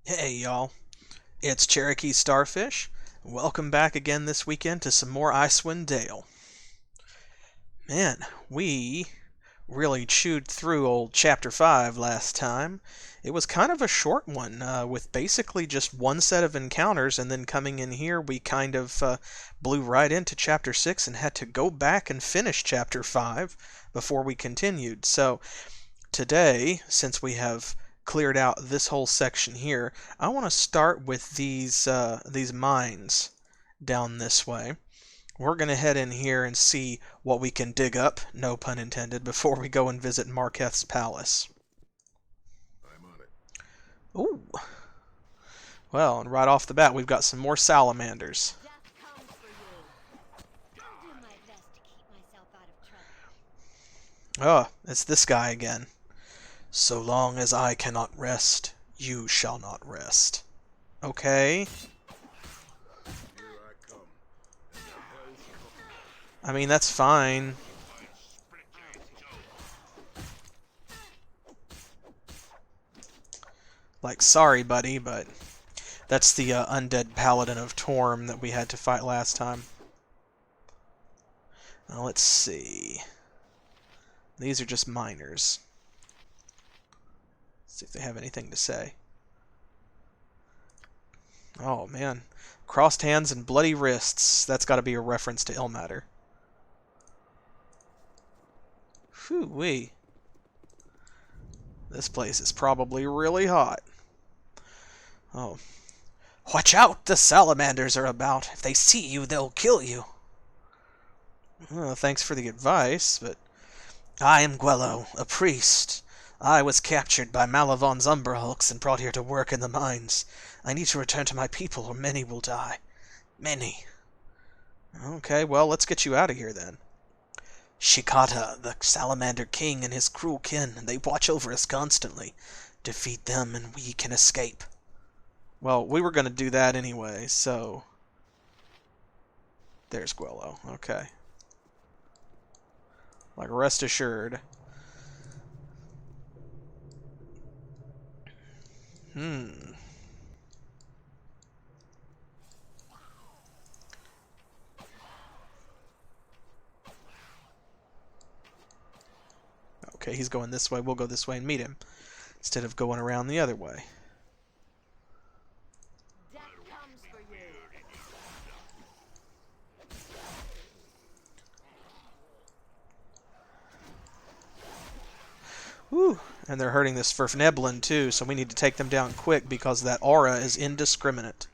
Hey y'all, it's CherokeeStarfish. Welcome back again this weekend to some more Icewind Dale. Man, we really chewed through old Chapter 5 last time. It was kind of a short one, with basically just one set of encounters, and then coming in here we kind of blew right into Chapter 6 and had to go back and finish Chapter 5 before we continued. So today, since we have cleared out this whole section here, I want to start with these mines down this way. We're going to head in here and see what we can dig up, no pun intended, before we go and visit Marketh's palace. I'm on it. Ooh. Well, and right off the bat, we've got some more salamanders. Oh, it's this guy again. So long as I cannot rest, you shall not rest. Okay. I mean, that's fine. Like, sorry, buddy, but that's the undead paladin of Torm that we had to fight last time. Now, let's see. These are just miners. See if they have anything to say. Oh, man. Crossed hands and bloody wrists. That's got to be a reference to Ilmater. Phoo-wee. This place is probably really hot. Oh. Watch out! The salamanders are about. If they see you, they'll kill you. Well, thanks for the advice, but I am Gwello, a priest. I was captured by Malavon's Umberhulks and brought here to work in the mines. I need to return to my people or many will die. Many. Okay, well, let's get you out of here then. Shikata, the Salamander King, and his cruel kin, they watch over us constantly. Defeat them and we can escape. Well, we were going to do that anyway, so... There's Gwello. Okay. Like, rest assured. Okay, he's going this way. We'll go this way and meet him, instead of going around the other way. Whew. And they're hurting this Furfneblin too, so we need to take them down quick because that aura is indiscriminate.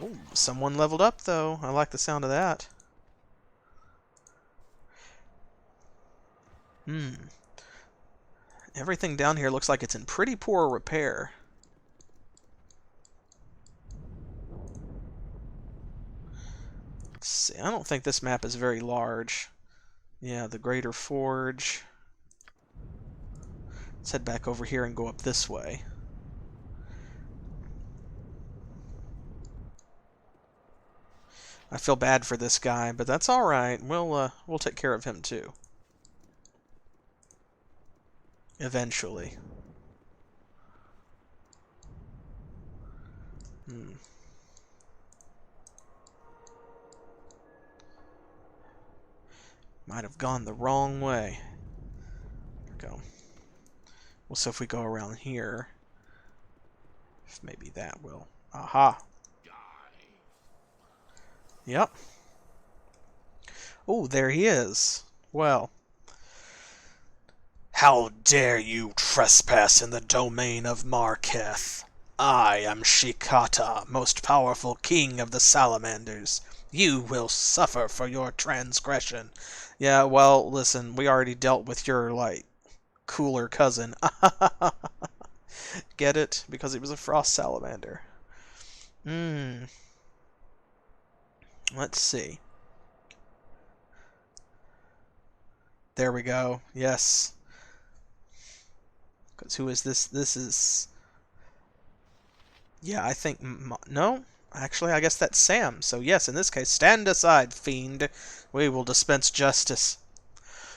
Ooh, someone leveled up though. I like the sound of that. Everything down here looks like it's in pretty poor repair. Let's see. I don't think this map is very large. Yeah, the Greater Forge. Let's head back over here and go up this way. I feel bad for this guy, but that's all right. We'll take care of him too. Eventually. Might have gone the wrong way. There we go. Well, so if we go around here, if maybe that will. Aha! Yep. Oh, there he is. Well. How dare you trespass in the domain of Marketh? I am Shikata, most powerful king of the salamanders. You will suffer for your transgression. Yeah, well, listen, we already dealt with your, like, cooler cousin. Get it? Because he was a frost salamander. Let's see. There we go. Yes. Because who is this? This is... Yeah, I think... No? Actually, I guess that's Sam. So yes, in this case, stand aside, fiend. We will dispense justice.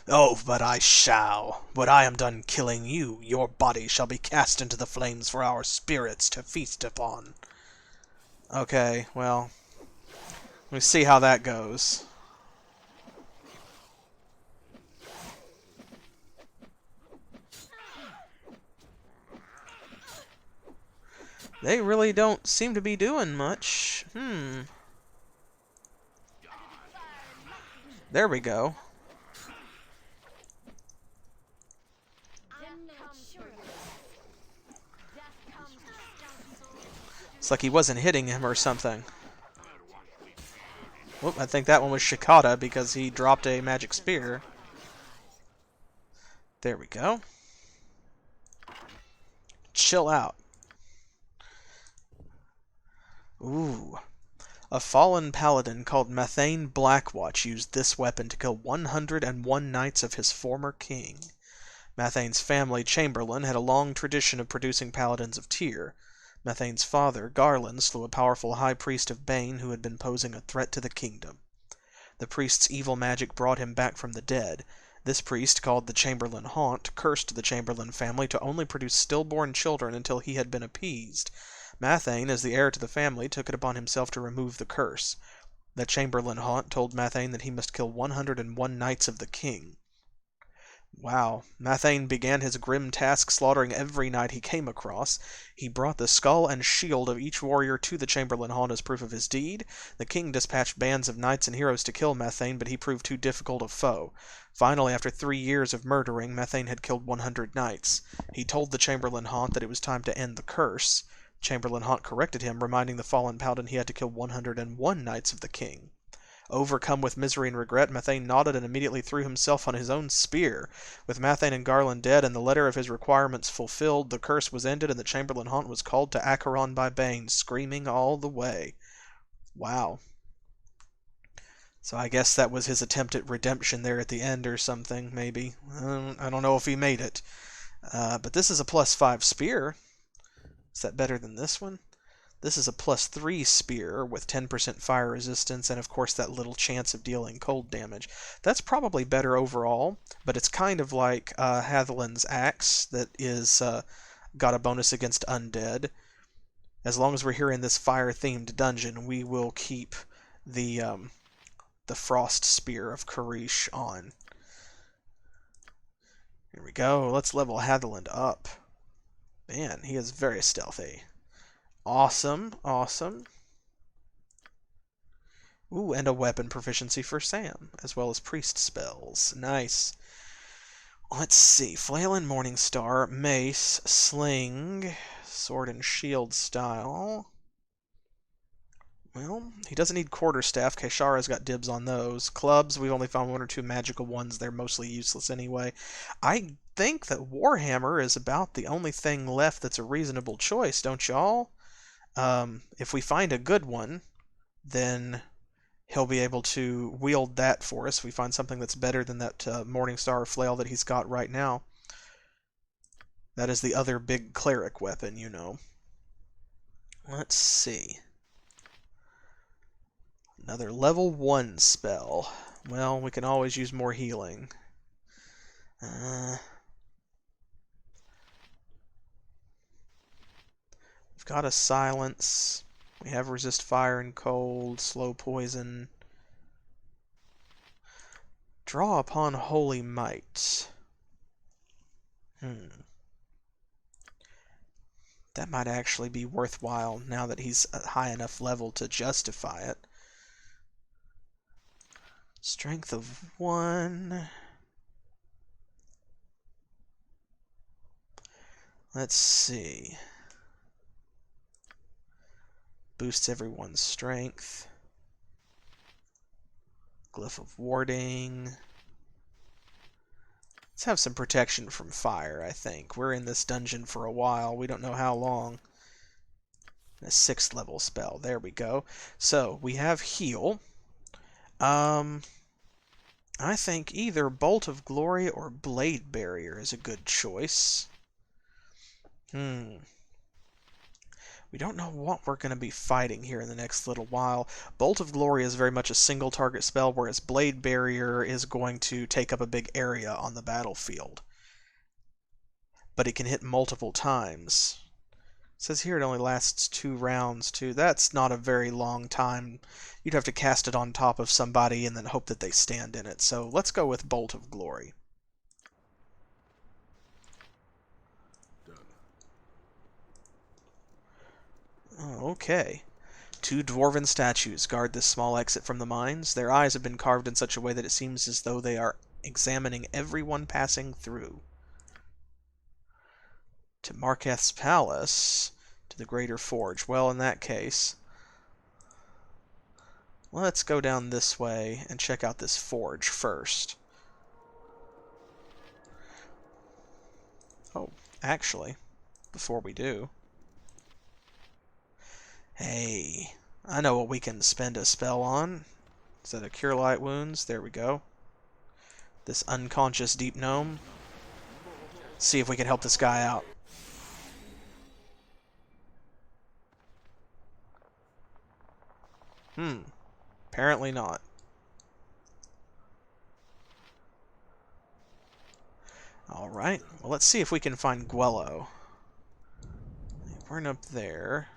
Oh, but I shall. When I am done killing you, your body shall be cast into the flames for our spirits to feast upon. Okay, well, we see how that goes. They really don't seem to be doing much. There we go. It's like he wasn't hitting him or something. Whoop, I think that one was Shikata because he dropped a magic spear. There we go. Chill out. Ooh. A fallen paladin called Mathane Blackwatch used this weapon to kill 101 knights of his former king. Mathane's family, Chamberlain, had a long tradition of producing paladins of tier. Mathane's father, Garland, slew a powerful high priest of Bane who had been posing a threat to the kingdom. The priest's evil magic brought him back from the dead. This priest, called the Chamberlain Haunt, cursed the Chamberlain family to only produce stillborn children until he had been appeased. Mathane, as the heir to the family, took it upon himself to remove the curse. The Chamberlain Haunt told Mathane that he must kill 101 knights of the king. Wow. Mathane began his grim task slaughtering every knight he came across. He brought the skull and shield of each warrior to the Chamberlain Haunt as proof of his deed. The king dispatched bands of knights and heroes to kill Mathane, but he proved too difficult a foe. Finally, after 3 years of murdering, Mathane had killed 100 knights. He told the Chamberlain Haunt that it was time to end the curse. Chamberlain Haunt corrected him, reminding the fallen paladin he had to kill 101 knights of the king. Overcome with misery and regret, Mathane nodded and immediately threw himself on his own spear. With Mathane and Garland dead and the letter of his requirements fulfilled, the curse was ended and the Chamberlain Haunt was called to Acheron by Bane, screaming all the way. Wow. So I guess that was his attempt at redemption there at the end or something, maybe. I don't know if he made it. But this is a +5 spear. Is that better than this one? This is a +3 spear with 10% fire resistance and, of course, that little chance of dealing cold damage. That's probably better overall, but it's kind of like Hatheland's axe that is got a bonus against undead. As long as we're here in this fire-themed dungeon, we will keep the frost spear of Karish on. Here we go. Let's level Hatheland up. Man, he is very stealthy. Awesome, awesome. Ooh, and a weapon proficiency for Sam, as well as priest spells. Nice. Let's see. Flail and Morningstar, mace, sling, sword and shield style. Well, he doesn't need quarterstaff. Keishara's got dibs on those. Clubs, we've only found 1 or 2 magical ones. They're mostly useless anyway. I think that Warhammer is about the only thing left that's a reasonable choice, don't y'all? If we find a good one, then he'll be able to wield that for us. If we find something that's better than that Morningstar flail that he's got right now. That is the other big cleric weapon, you know. Let's see. Another level 1 spell. Well, we can always use more healing. We've got a silence. We have resist fire and cold, slow poison. Draw upon holy might. That might actually be worthwhile now that he's a high enough level to justify it. Strength of 1. Let's see. Boosts everyone's strength. Glyph of warding. Let's have some protection from fire, I think. We're in this dungeon for a while. We don't know how long. A 6th level spell. There we go. So, we have heal. I think either Bolt of Glory or Blade Barrier is a good choice. We don't know what we're going to be fighting here in the next little while. Bolt of Glory is very much a single target spell, whereas Blade Barrier is going to take up a big area on the battlefield. But it can hit multiple times. It says here it only lasts 2 rounds, too. That's not a very long time. You'd have to cast it on top of somebody and then hope that they stand in it. So let's go with Bolt of Glory. Okay. 2 dwarven statues guard this small exit from the mines. Their eyes have been carved in such a way that it seems as though they are examining everyone passing through. To Marketh's palace, to the Greater Forge. Well, in that case, let's go down this way and check out this forge first. Oh, actually, before we do... Hey, I know what we can spend a spell on. Is that a Cure Light Wounds? There we go. This unconscious deep gnome. See if we can help this guy out. Apparently not. Alright, well let's see if we can find Guello. They weren't up there.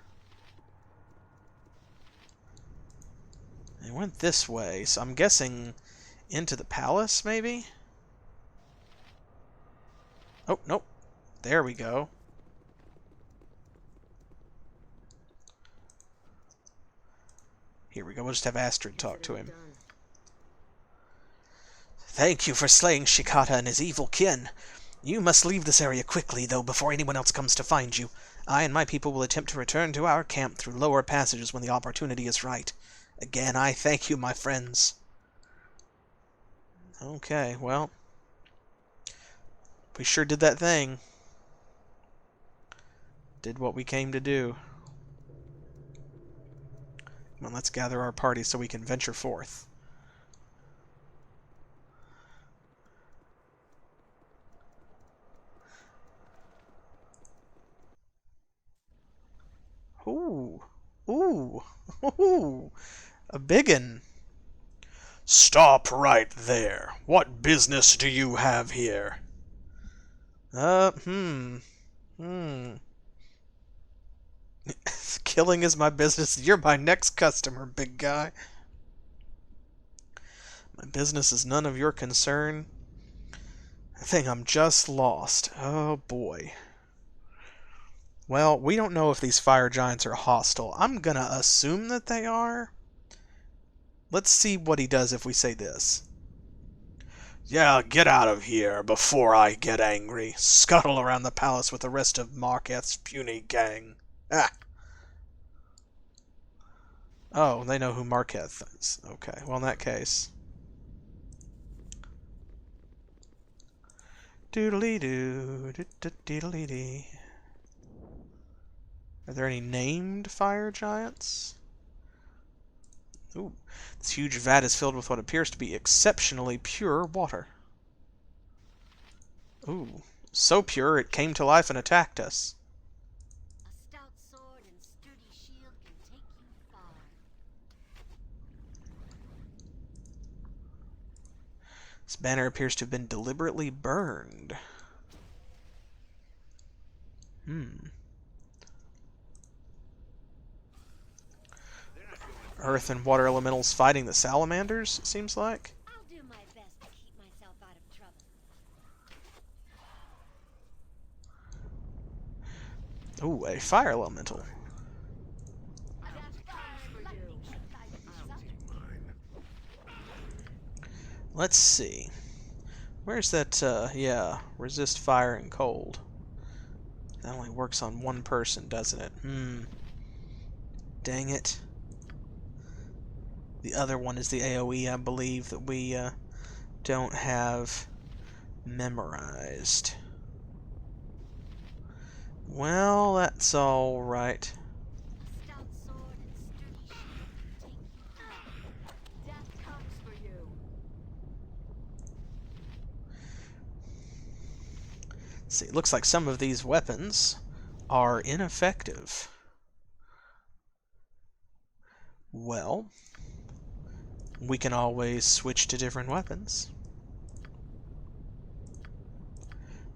They went this way, so I'm guessing into the palace, maybe? Oh, nope. There we go. Here we go. We'll just have Astrid talk to him. Thank you for slaying Shikata and his evil kin. You must leave this area quickly, though, before anyone else comes to find you. I and my people will attempt to return to our camp through lower passages when the opportunity is right. Again, I thank you, my friends. Okay, well, we sure did that thing. Did what we came to do. Come on, let's gather our party so we can venture forth. Ooh. Ooh. Ooh. A biggin. Stop right there. What business do you have here? Killing is my business. You're my next customer, big guy. My business is none of your concern. I think I'm just lost. Oh, boy. Well, we don't know if these fire giants are hostile. I'm gonna assume that they are. Let's see what he does if we say this. Yeah, get out of here before I get angry. Scuttle around the palace with the rest of Marketh's puny gang. Ah. Oh, they know who Marketh is. Okay, well in that case. Doodly-doo, doodly-dee. Are there any named fire giants? Ooh, this huge vat is filled with what appears to be exceptionally pure water. Ooh, so pure it came to life and attacked us. A stout sword and sturdy shield can take you far. This banner appears to have been deliberately burned. Earth and water elementals fighting the salamanders, it seems like. I'll do my best to keep myself out of trouble. Ooh, a fire elemental. Let's see. Where's that, yeah, resist fire and cold. That only works on one person, doesn't it? Dang it. The other one is the AoE, I believe, that we don't have memorized. Well, that's all right. A stout sword and sturdy shield can take you far. Death comes for you. Let's see, it looks like some of these weapons are ineffective. Well, we can always switch to different weapons.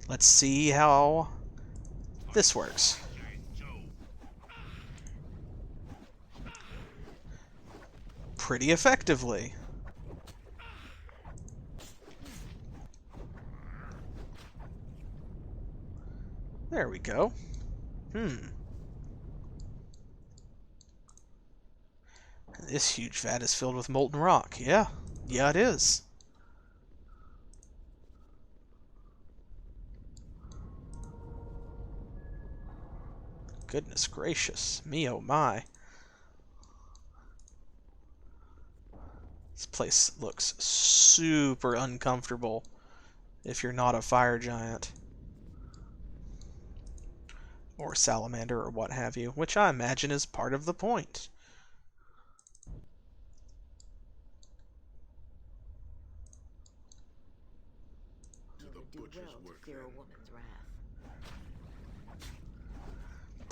Let's see how this works. Pretty effectively. There we go. This huge vat is filled with molten rock. Yeah, it is. Goodness gracious. Me oh my. This place looks super uncomfortable if you're not a fire giant. Or salamander or what have you, which I imagine is part of the point.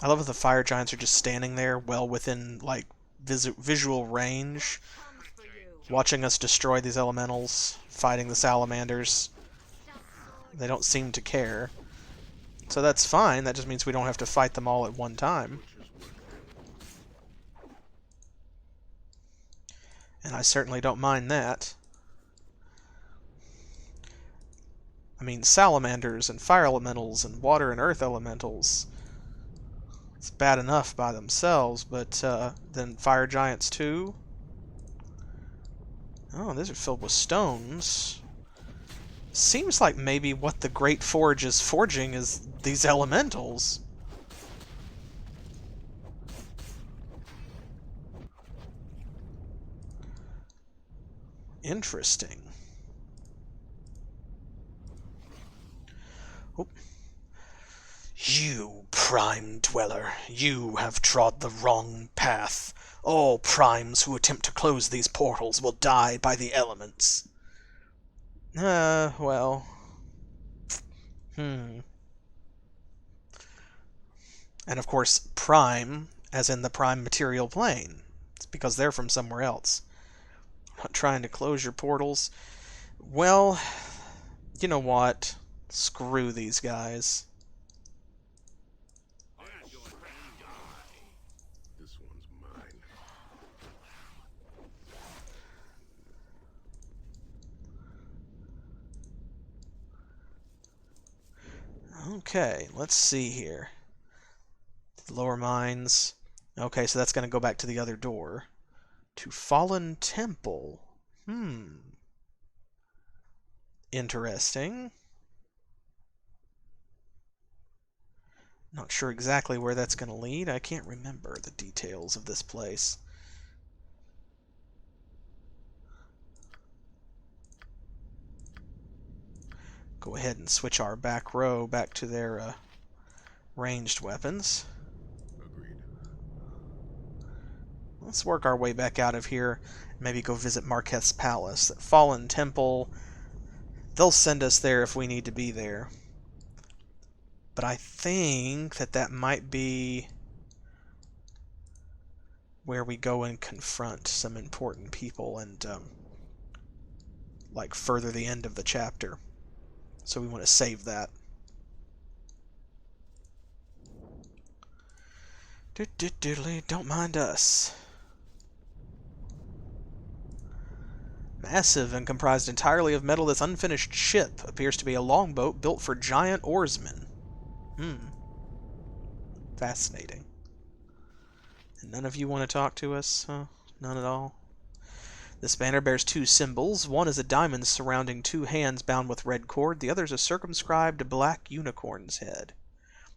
I love that the fire giants are just standing there well within, like, visual range, watching us destroy these elementals, fighting the salamanders. They don't seem to care. So that's fine, that just means we don't have to fight them all at one time. And I certainly don't mind that. I mean, salamanders and fire elementals and water and earth elementals, it's bad enough by themselves, but then fire giants too? Oh, these are filled with stones. Seems like maybe what the Great Forge is forging is these elementals. Interesting. Oh. You, Prime Dweller, you have trod the wrong path. All primes who attempt to close these portals will die by the elements. Well. And of course, prime, as in the prime material plane. It's because they're from somewhere else. I'm not trying to close your portals. Well, you know what? Screw these guys. This one's mine. Okay, let's see here. Lower mines. Okay, so that's going to go back to the other door. To Fallen Temple. Interesting. Not sure exactly where that's going to lead. I can't remember the details of this place. Go ahead and switch our back row back to their ranged weapons. Agreed. Let's work our way back out of here. Maybe go visit Marketh's palace. That Fallen Temple, they'll send us there if we need to be there. But I think that might be where we go and confront some important people and, like, further the end of the chapter. So we want to save that. Don't mind us. Massive and comprised entirely of metal, this unfinished ship appears to be a longboat built for giant oarsmen. Fascinating. And none of you want to talk to us? Huh? None at all? This banner bears two symbols. One is a diamond surrounding two hands bound with red cord. The other is a circumscribed black unicorn's head.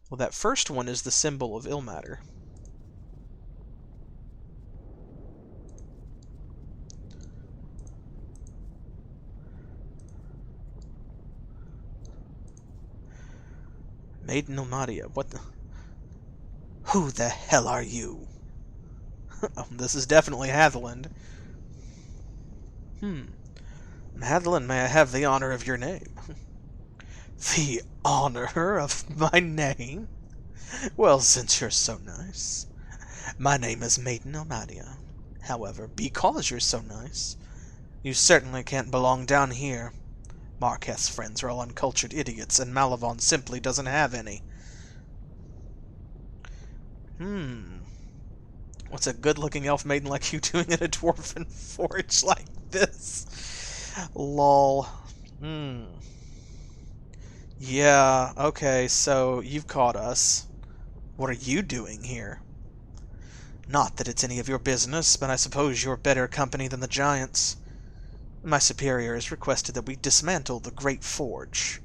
Well, that first one is the symbol of Ilmater. Maiden Ilmadia, what the... Who the hell are you? This is definitely Hatheland. Hatheland, may I have the honor of your name? The honor of my name? Well, since you're so nice. My name is Maiden Ilmadia, However, because you're so nice, you certainly can't belong down here. Marketh's friends are all uncultured idiots, and Malavon simply doesn't have any. What's a good-looking elf maiden like you doing in a dwarven forge like this? Lol. Yeah, okay, so you've caught us. What are you doing here? Not that it's any of your business, but I suppose you're better company than the giants. My superior has requested that we dismantle the great forge.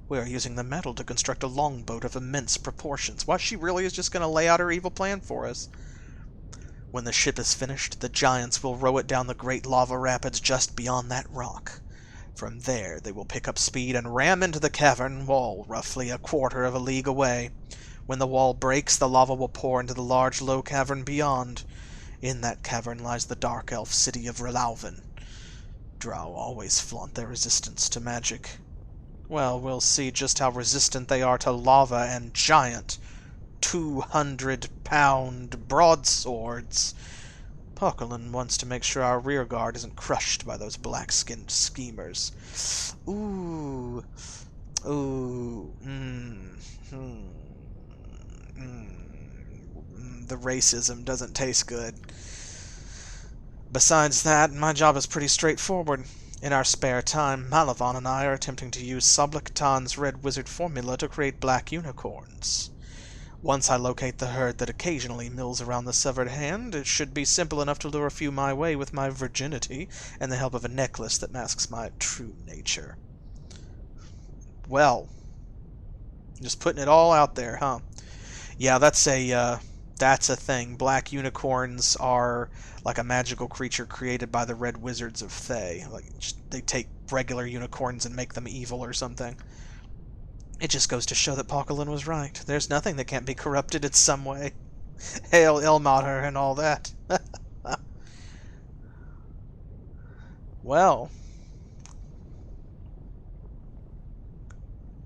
We are using the metal to construct a longboat of immense proportions. Why, she really is just going to lay out her evil plan for us. When the ship is finished, the giants will row it down the great lava rapids just beyond that rock. From there, they will pick up speed and ram into the cavern wall, roughly a quarter of a league away. When the wall breaks, the lava will pour into the large low cavern beyond. In that cavern lies the dark elf city of Relauven. Drow always flaunt their resistance to magic. Well, we'll see just how resistant they are to lava and giant 200-pound broadswords. Hatheland wants to make sure our rearguard isn't crushed by those black-skinned schemers. Ooh. The racism doesn't taste good. Besides that, my job is pretty straightforward. In our spare time, Malavon and I are attempting to use Soblectan's red wizard formula to create black unicorns. Once I locate the herd that occasionally mills around the severed hand, it should be simple enough to lure a few my way with my virginity and the help of a necklace that masks my true nature. Well, just putting it all out there, huh? Yeah, that's a thing. Black unicorns are like a magical creature created by the red wizards of Thay. They take regular unicorns and make them evil or something. It just goes to show that Hatheland was right. There's nothing that can't be corrupted in some way. Hail Ilmater and all that. Well.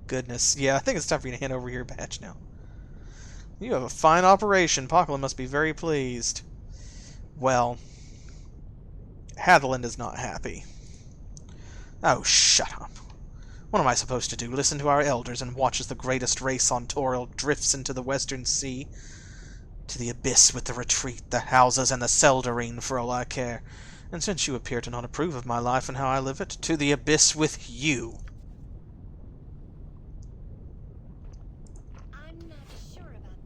Goodness. Yeah, I think it's time for you to hand over your badge now. You have a fine operation. Hatheland must be very pleased. Well. Hatheland is not happy. Oh, shut up. What am I supposed to do? Listen to our elders and watch as the greatest race on Toril drifts into the western sea? To the abyss with the retreat, the houses, and the Seldarine for all I care. And since you appear to not approve of my life and how I live it, to the abyss with you. I'm not sure about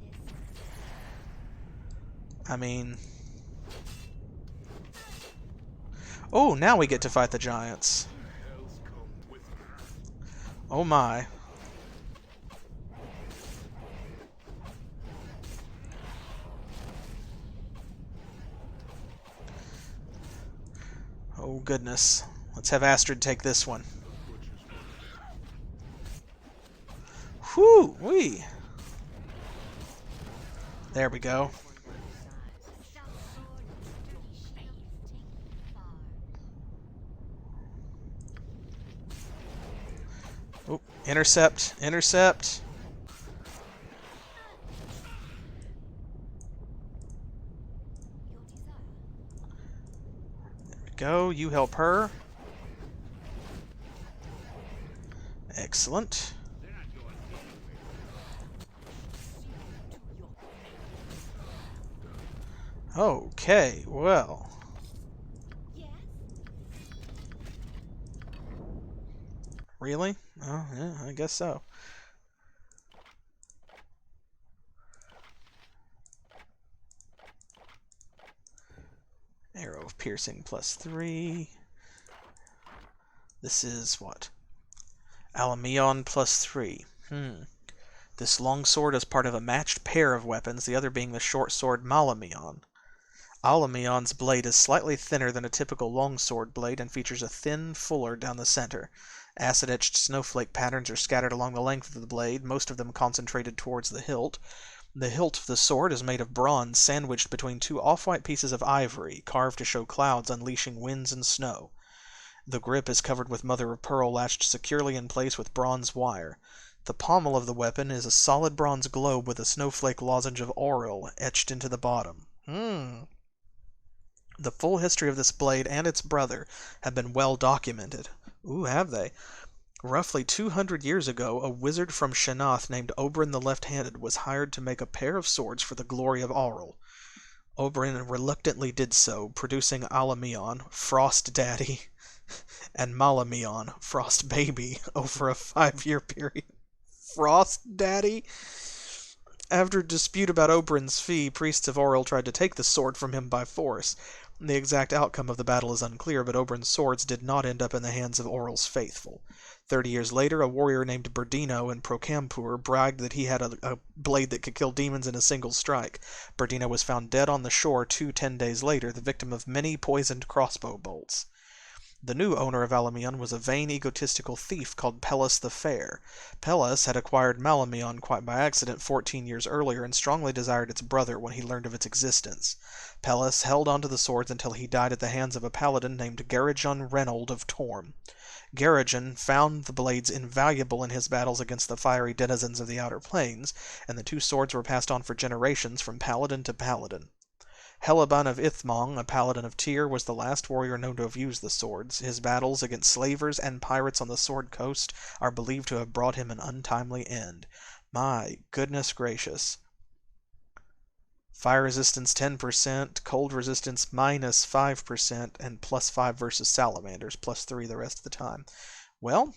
this. I mean... Oh, now we get to fight the giants. Oh my. Oh goodness. Let's have Astrid take this one. Whew! Wee! There we go. Oh, intercept, intercept. There we go, you help her. Excellent. Okay, well. Really? Oh, yeah, I guess so. Arrow of piercing +3. This is what? Alamion +3. This longsword is part of a matched pair of weapons, the other being the short sword Malamion. Alamion's blade is slightly thinner than a typical longsword blade and features a thin fuller down the center. Acid-etched snowflake patterns are scattered along the length of the blade, most of them concentrated towards the hilt. The hilt of the sword is made of bronze sandwiched between two off-white pieces of ivory, carved to show clouds unleashing winds and snow. The grip is covered with mother-of-pearl lashed securely in place with bronze wire. The pommel of the weapon is a solid bronze globe with a snowflake lozenge of Auril etched into the bottom. The full history of this blade and its brother have been well documented. Ooh, have they? Roughly 200 years ago, a wizard from Shanath named Oberyn the Left-Handed was hired to make a pair of swords for the glory of Auril. Oberyn reluctantly did so, producing Alamion, Frost Daddy, and Malamion, Frost Baby, over a 5-year period. Frost Daddy? After a dispute about Oberyn's fee, priests of Auril tried to take the sword from him by force. The exact outcome of the battle is unclear, but Oberyn's swords did not end up in the hands of Auril's faithful. 30 years later, a warrior named Berdino in Procampur bragged that he had a blade that could kill demons in a single strike. Berdino was found dead on the shore 10 days later, the victim of many poisoned crossbow bolts. The new owner of Alamion was a vain, egotistical thief called Pellas the Fair. Pellas had acquired Malamion quite by accident 14 years earlier and strongly desired its brother when he learned of its existence. Pellas held onto the swords until he died at the hands of a paladin named Garajon Reynold of Torm. Garajon found the blades invaluable in his battles against the fiery denizens of the Outer Plains, and the two swords were passed on for generations from paladin to paladin. Helaban of Ithmong, a paladin of Tyr, was the last warrior known to have used the swords. His battles against slavers and pirates on the Sword Coast are believed to have brought him an untimely end. My goodness gracious. Fire resistance 10%, cold resistance minus 5%, and plus 5 versus salamanders, plus 3 the rest of the time. Well,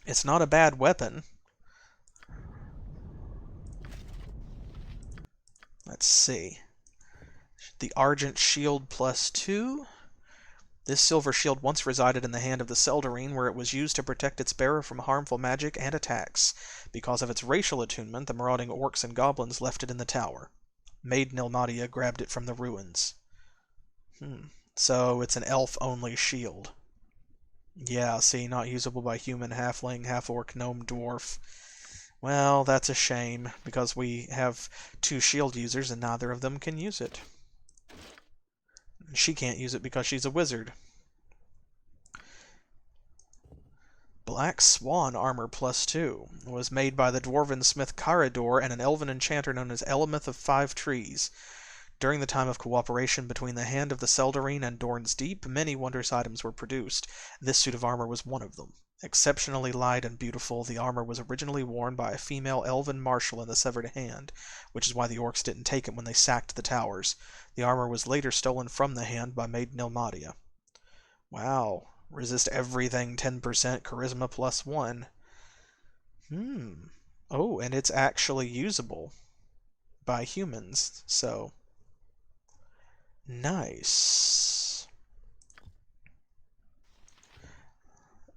it's not a bad weapon. Let's see. The Argent Shield plus 2. This silver shield once resided in the hand of the Seldarine, where it was used to protect its bearer from harmful magic and attacks. Because of its racial attunement, the marauding orcs and goblins left it in the tower. Maid Nilmadia grabbed it from the ruins. So it's an elf-only shield. Yeah, see, not usable by human, halfling, half-orc, gnome, dwarf. Well, that's a shame, because we have 2 shield users and neither of them can use it. She can't use it because she's a wizard. Black Swan armor plus 2 was made by the dwarven smith Carador and an elven enchanter known as Elamith of 5 Trees. During the time of cooperation between the Hand of the Seldarine and Dorn's Deep, many wondrous items were produced. This suit of armor was one of them. Exceptionally light and beautiful, the armor was originally worn by a female elven marshal in the Severed Hand, which is why the orcs didn't take it when they sacked the towers. The armor was later stolen from the Hand by Maid Nilmadia. Wow. Resist everything 10%, charisma plus 1. Oh, and it's actually usable by humans, so nice.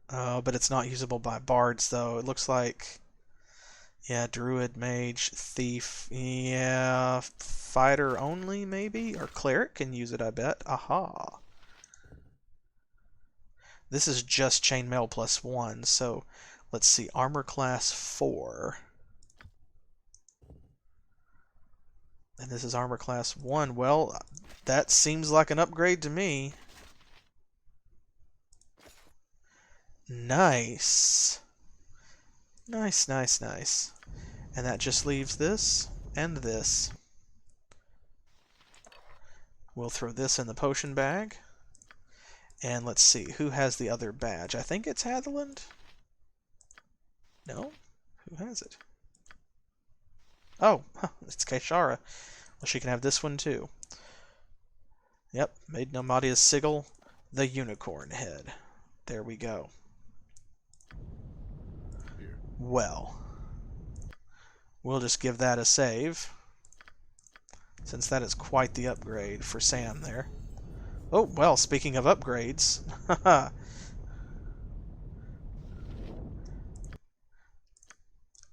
But it's not usable by bards, though. It looks like, yeah, druid, mage, thief, yeah, fighter only, maybe? Or cleric can use it, I bet. Aha. This is just chainmail plus 1, so let's see, armor class 4. And this is armor class 1. Well, that seems like an upgrade to me. Nice. Nice, nice, nice. And that just leaves this and this. We'll throw this in the potion bag. And let's see, who has the other badge? I think it's Hatheland? No? Who has it? Oh, it's Keishara. Well, she can have this one too. Yep, Maid Nilmadia's sigil, the unicorn head. There we go. Here. Well, we'll just give that a save, since that is quite the upgrade for Sam there. Oh, well, speaking of upgrades, haha.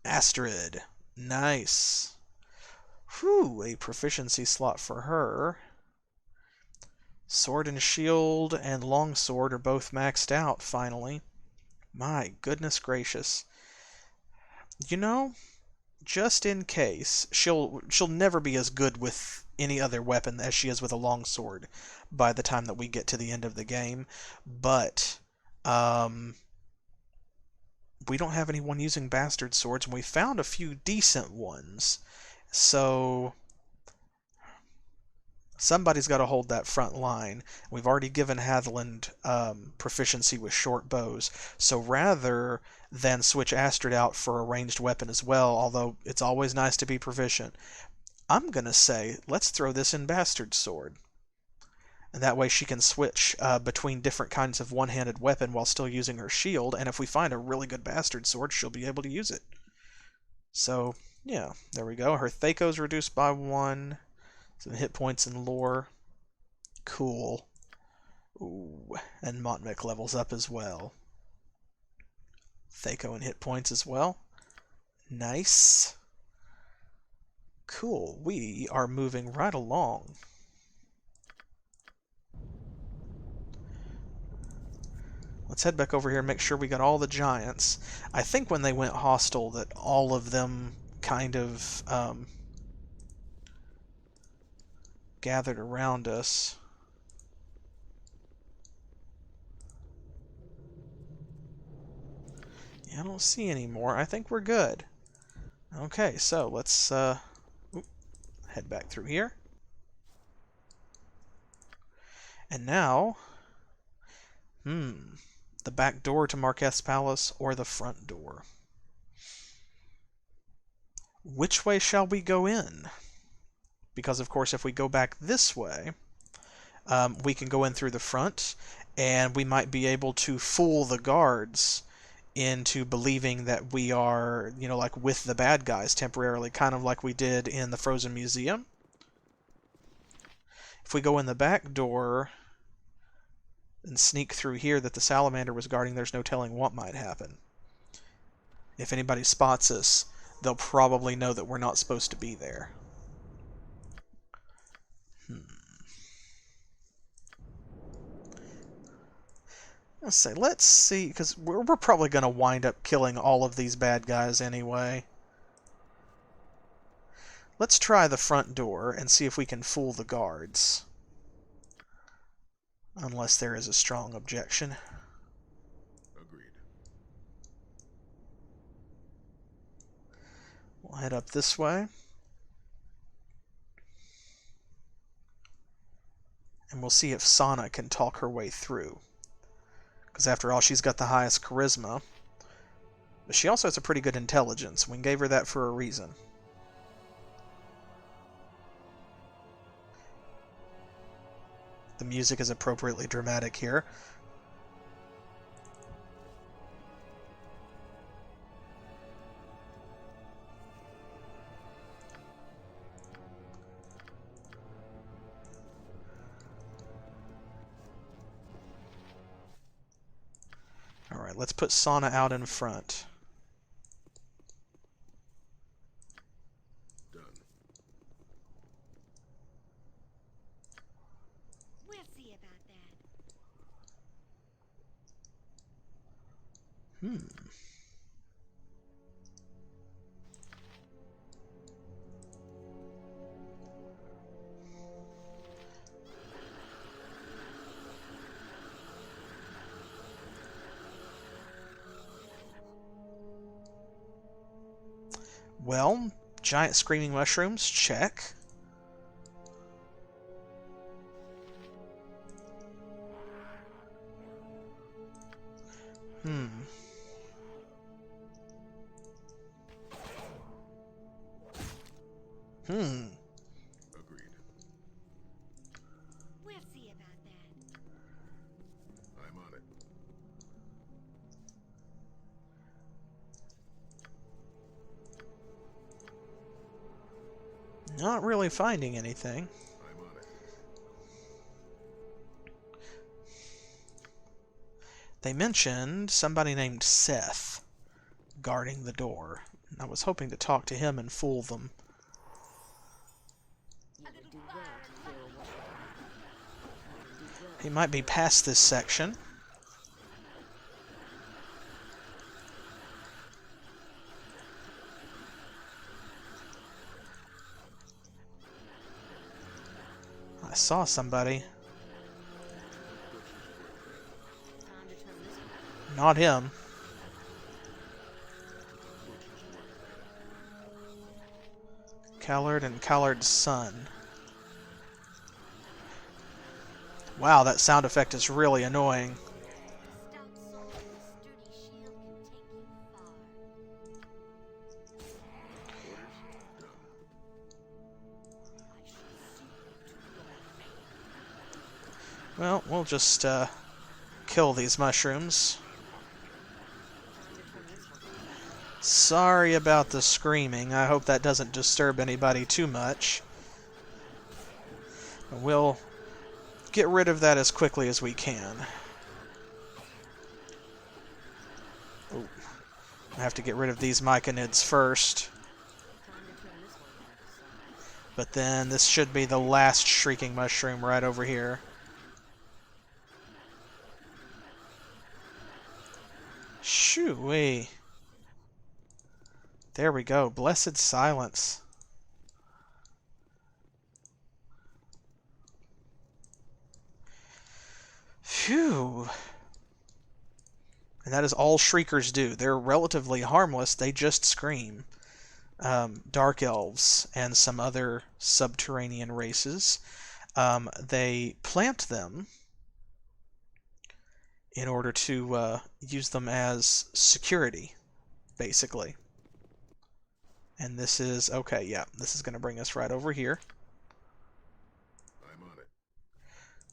Astrid. Nice. Whew, a proficiency slot for her. Sword and shield and longsword are both maxed out, finally. My goodness gracious. You know, just in case, she'll never be as good with any other weapon as she is with a longsword by the time that we get to the end of the game, but we don't have anyone using bastard swords, and we found a few decent ones. So Somebody's got to hold that front line. We've already given Hatheland proficiency with short bows, so rather than switch Astrid out for a ranged weapon as well, although it's always nice to be proficient, I'm going to say let's throw this in Bastard Sword. And that way she can switch between different kinds of one-handed weapon while still using her shield, and if we find a really good Bastard Sword, she'll be able to use it. So, yeah, there we go. Her Thaco's reduced by 1. Some hit points and lore. Cool. Ooh, and Motmic levels up as well. Thaco and hit points as well. Nice. Cool. We are moving right along. Let's head back over here and make sure we got all the giants. I think when they went hostile that all of them kind of gathered around us. Yeah, I don't see any more. I think we're good. Okay, so let's head back through here. And now, the back door to Marketh's palace or the front door? Which way shall we go in? Because, of course, if we go back this way, we can go in through the front, and we might be able to fool the guards into believing that we are, like with the bad guys temporarily, kind of like we did in the Frozen Museum. If we go in the back door and sneak through here that the salamander was guarding, there's no telling what might happen. If anybody spots us, they'll probably know that we're not supposed to be there. Let's see, because we're probably going to wind up killing all of these bad guys anyway. Let's try the front door and see if we can fool the guards. Unless there is a strong objection. Agreed. We'll head up this way. And we'll see if Sana can talk her way through. Because after all, she's got the highest charisma. But she also has a pretty good intelligence. We gave her that for a reason. The music is appropriately dramatic here. Alright, let's put Sana out in front. Done. We'll see about that. Well, giant screaming mushrooms, check. Agreed. We'll see about that. I'm on it. Not really finding anything. I'm on it. They mentioned somebody named Seth guarding the door. I was hoping to talk to him and fool them. He might be past this section. I saw somebody. Not him. Callard and Callard's son. Wow, that sound effect is really annoying. A stout sword and a sturdy shield can take you far. Orders? Done. I shall see you to your fate. Well, we'll just kill these mushrooms. Sorry about the screaming. I hope that doesn't disturb anybody too much. We'll get rid of that as quickly as we can. Ooh. I have to get rid of these myconids first. But then this should be the last shrieking mushroom right over here. Shoo-wee. There we go. Blessed silence. Phew. And that is all shriekers do. They're relatively harmless. They just scream. Dark elves and some other subterranean races. They plant them in order to use them as security, basically. And this is, okay, yeah, this is going to bring us right over here. I'm on it.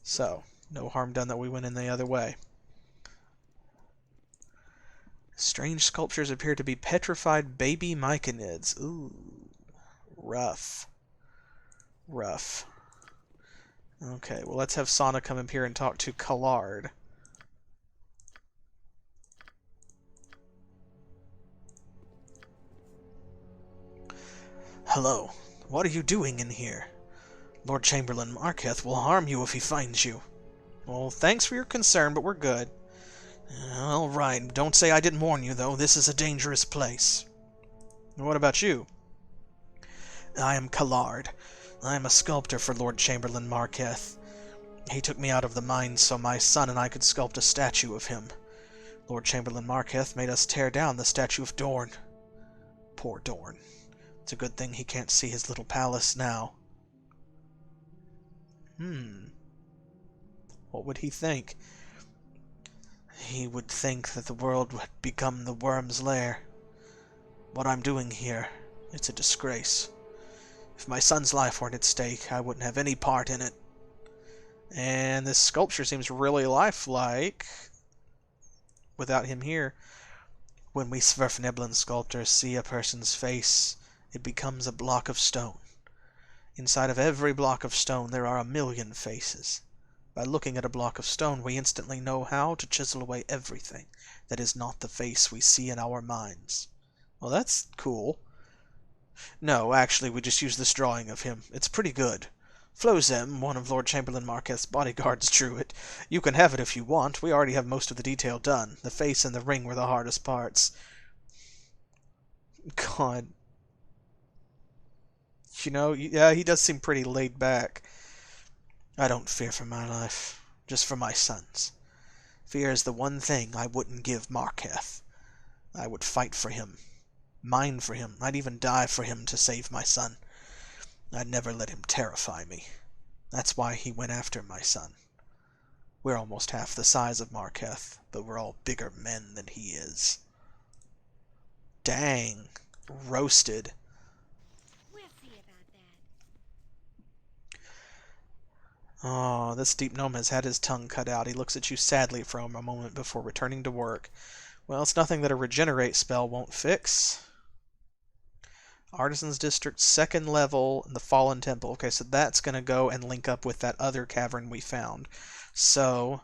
So, no harm done that we went in the other way. Strange sculptures appear to be petrified baby myconids. Ooh, rough. Rough. Okay, well, let's have Sana come up here and talk to Collard. Hello. What are you doing in here? Lord Chamberlain Marketh will harm you if he finds you. Well, thanks for your concern, but we're good. All right. Don't say I didn't warn you, though. This is a dangerous place. And what about you? I am Collard. I am a sculptor for Lord Chamberlain Marketh. He took me out of the mines so my son and I could sculpt a statue of him. Lord Chamberlain Marketh made us tear down the statue of Dorn. Poor Dorn. It's a good thing he can't see his little palace now. What would he think? He would think that the world would become the worm's lair. What I'm doing here, it's a disgrace. If my son's life weren't at stake, I wouldn't have any part in it. And this sculpture seems really lifelike without him here. When we Sverfneblin sculptors see a person's face, it becomes a block of stone. Inside of every block of stone there are 1,000,000 faces. By looking at a block of stone, we instantly know how to chisel away everything that is not the face we see in our minds. Well, that's cool. No, actually, we just use this drawing of him. It's pretty good. Flozem, one of Lord Chamberlain Marketh's bodyguards, drew it. You can have it if you want. We already have most of the detail done. The face and the ring were the hardest parts. God. You know, yeah, he does seem pretty laid back. I don't fear for my life, just for my son's. Fear is the one thing I wouldn't give Marketh. I would fight for him, mine for him. I'd even die for him to save my son. I'd never let him terrify me. That's why he went after my son. We're almost half the size of Marketh, but we're all bigger men than he is. Dang. Roasted. We'll see about that. Oh, this deep gnome has had his tongue cut out. He looks at you sadly for a moment before returning to work. Well, it's nothing that a regenerate spell won't fix. Artisan's District, 2nd level, in the Fallen Temple. Okay, so that's going to go and link up with that other cavern we found. So,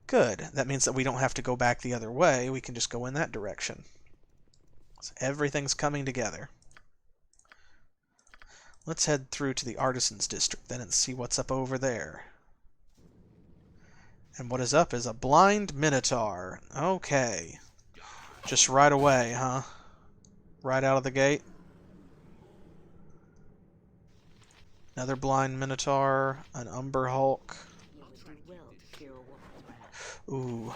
good. That means that we don't have to go back the other way. We can just go in that direction. So everything's coming together. Let's head through to the Artisan's District then and see what's up over there. And what is up is a blind minotaur. Okay. Just right away, huh? Right out of the gate. Another blind minotaur, an umber hulk. Ooh.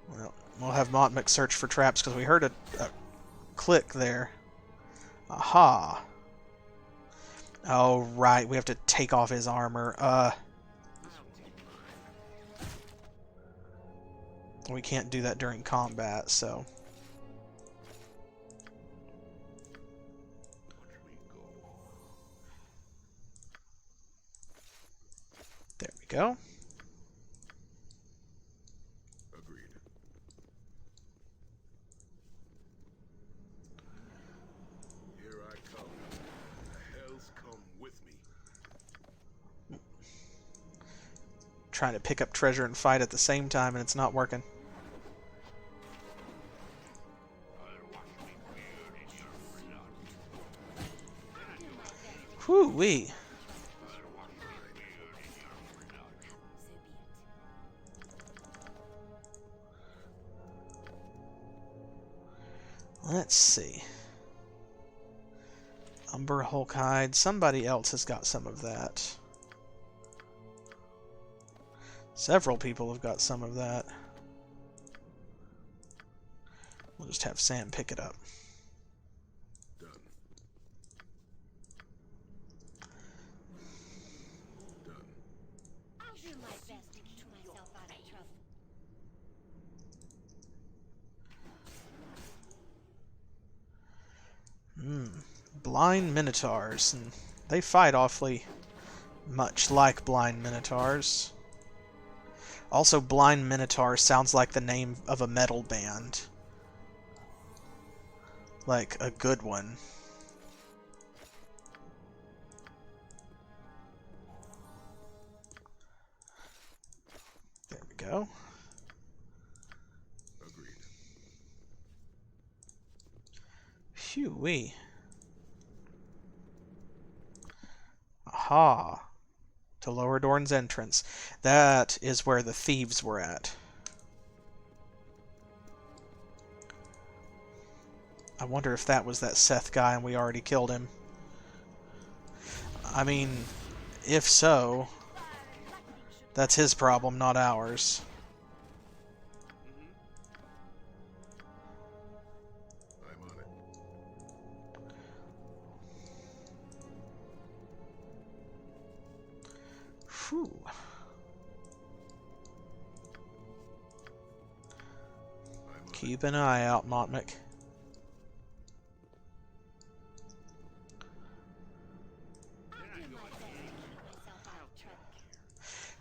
Well, we'll have Motmic search for traps because we heard a click there. Aha. Oh, right. We have to take off his armor. We can't do that during combat, so... There we go. Agreed. Here I come. The hells come with me. Trying to pick up treasure and fight at the same time, and it's not working. Whoo-wee. Let's see. Umber Hulk Hide. Somebody else has got some of that. Several people have got some of that. We'll just have Sam pick it up. Done. Done. I'll do my best to keep myself out of trouble. Blind Minotaurs. And they fight awfully much like Blind Minotaurs. Also, Blind Minotaur sounds like the name of a metal band. Like a good one. There we go. Agreed. Phew-wee. Aha. To Lower Dorn's entrance. That is where the thieves were at. I wonder if that was that Seth guy and we already killed him. I mean, if so, that's his problem, not ours. I'm on it. Phew. Keep an eye out, Motmic.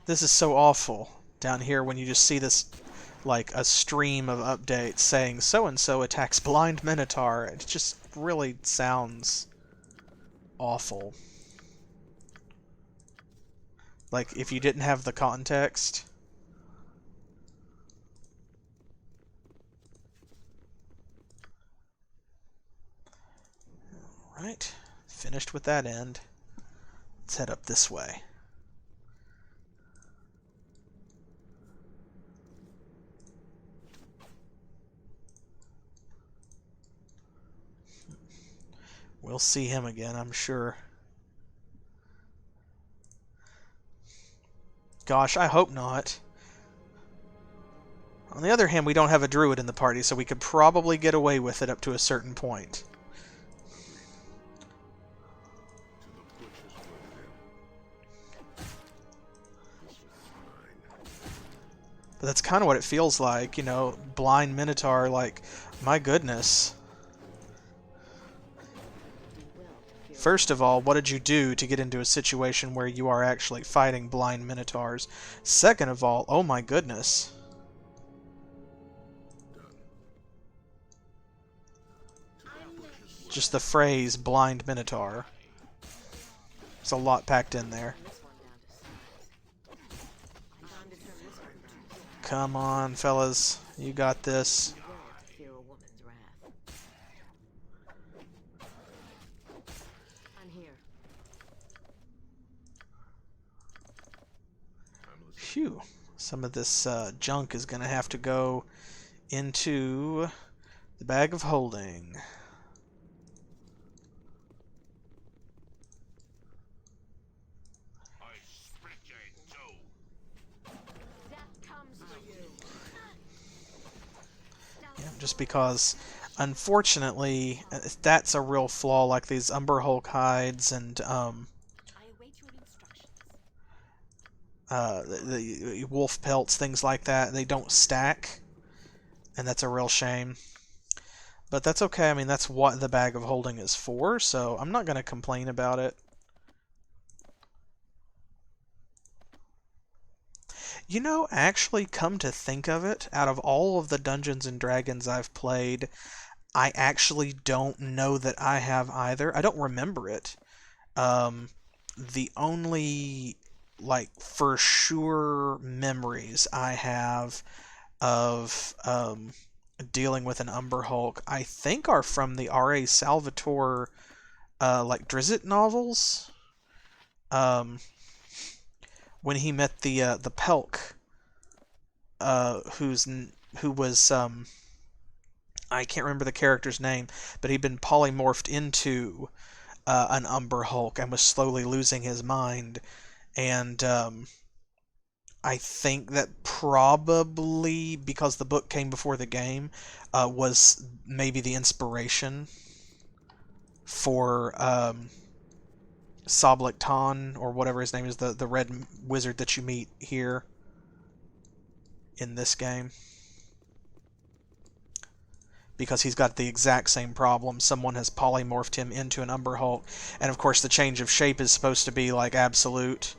This is so awful down here when you just see this, like, a stream of updates saying so-and-so attacks Blind Minotaur. It just really sounds awful. Like, if you didn't have the context. Alright, finished with that end. Let's head up this way. We'll see him again, I'm sure. Gosh, I hope not. On the other hand, we don't have a druid in the party, so we could probably get away with it up to a certain point. To the butcher's with him. This was mine. But that's kind of what it feels like, you know, Blind Minotaur, like, my goodness. First of all, what did you do to get into a situation where you are actually fighting Blind Minotaurs? Second of all, oh my goodness. Just the phrase Blind Minotaur. There's a lot packed in there. Come on, fellas. You got this. Phew. Some of this junk is going to have to go into the bag of holding. Yeah, just because Unfortunately, that's a real flaw, like these Umber Hulk hides and I await your instructions. the wolf pelts, things like that. They don't stack, and that's a real shame. But that's okay. I mean, that's what the bag of holding is for, so I'm not going to complain about it. You know, actually, come to think of it, out of all of the Dungeons and Dragons I've played, I actually don't know that I have either. I don't remember it. The only, like, for sure memories I have of dealing with an Umber Hulk, I think are from the R.A. Salvatore, like, Drizzt novels. When he met the Pelk, who was, I can't remember the character's name, but he'd been polymorphed into an Umber Hulk and was slowly losing his mind. And I think that probably, because the book came before the game, was maybe the inspiration for Soblik Tan, or whatever his name is, the red wizard that you meet here in this game. Because he's got the exact same problem. Someone has polymorphed him into an Umber Hulk. And of course the change of shape is supposed to be like absolute.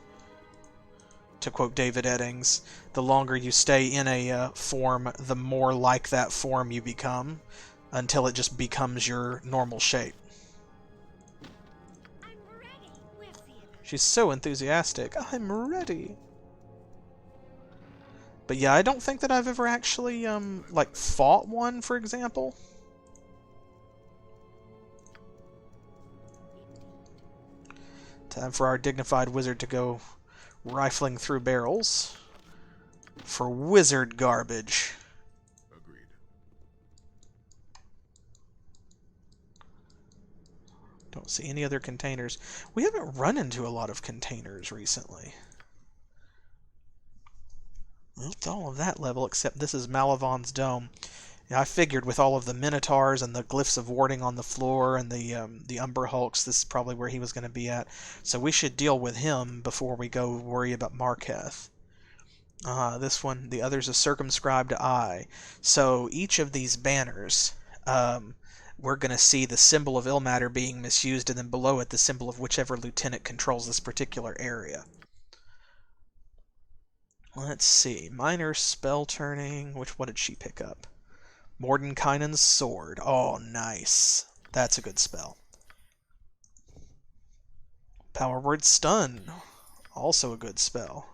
To quote David Eddings, the longer you stay in a form, the more like that form you become, until it just becomes your normal shape. I'm ready. We'll see about She's so enthusiastic. I'm ready. But yeah, I don't think that I've ever actually, like, fought one, for example. Time for our dignified wizard to go rifling through barrels for wizard garbage. Agreed. Don't see any other containers. We haven't run into a lot of containers recently. Well, it's all of that level, except this is Malavon's Dome. Yeah, I figured with all of the Minotaurs and the glyphs of warding on the floor and the Umber Hulks, this is probably where he was going to be at. So we should deal with him before we go worry about Marketh. This one, the other's a circumscribed eye. So each of these banners, we're going to see the symbol of Ilmater being misused, and then below it the symbol of whichever lieutenant controls this particular area. Let's see. Minor spell turning. What did she pick up? Mordenkainen's sword. Oh, nice. That's a good spell. Power word stun. Also a good spell.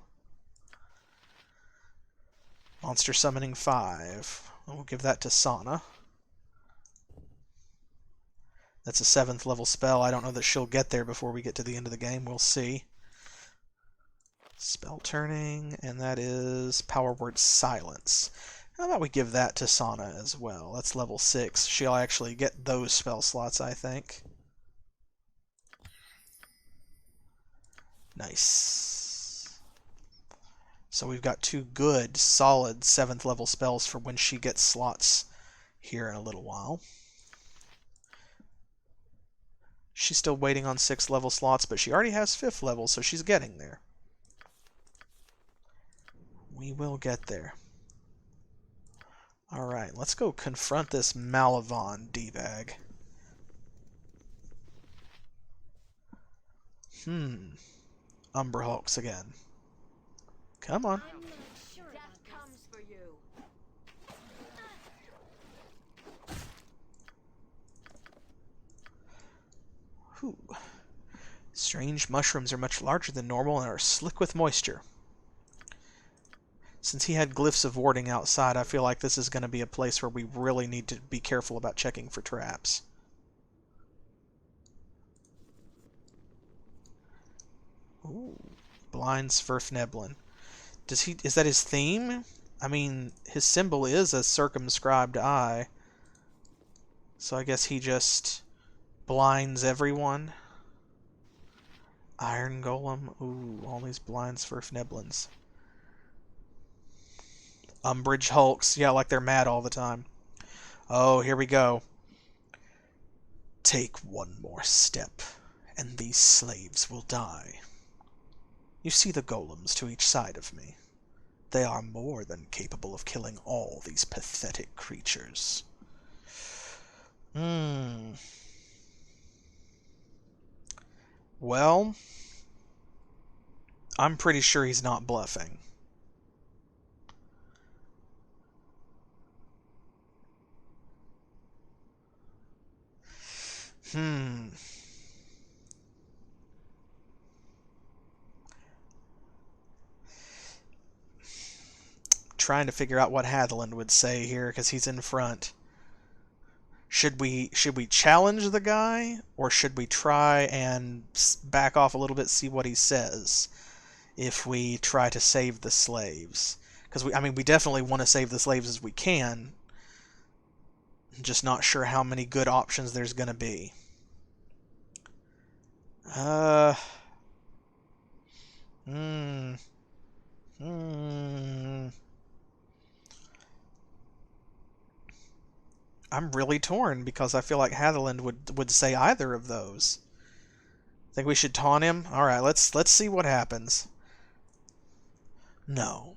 Monster summoning 5. We'll give that to Sana. That's a 7th level spell. I don't know that she'll get there before we get to the end of the game. We'll see. Spell turning, and that is power word silence. How about we give that to Sana as well? That's level 6. She'll actually get those spell slots, I think. Nice. So we've got 2 good, solid 7th level spells for when she gets slots here in a little while. She's still waiting on 6th level slots, but she already has 5th level, so she's getting there. We will get there. Alright, let's go confront this Malavon D-bag. Umber Hulks again. Come on. I'm not sure death comes for you. Whew. Strange mushrooms are much larger than normal and are slick with moisture. Since he had glyphs of warding outside, I feel like this is going to be a place where we really need to be careful about checking for traps. Ooh, blind Sverfneblin. Is that his theme? I mean, his symbol is a circumscribed eye. So I guess he just blinds everyone. Iron Golem. Ooh, all these blind Sverfneblins. Umbrage Hulks. Yeah, like they're mad all the time. Oh, here we go. Take one more step, and these slaves will die. You see the golems to each side of me. They are more than capable of killing all these pathetic creatures. Well, I'm pretty sure he's not bluffing. Trying to figure out what Hatheland would say here, because he's in front. Should we challenge the guy, or should we try and back off a little bit, see what he says, if we try to save the slaves? Because we definitely want to save the slaves as we can. I'm just not sure how many good options there's going to be. I'm really torn, because I feel like Hatheland would say either of those. Think we should taunt him? Alright, let's see what happens. No,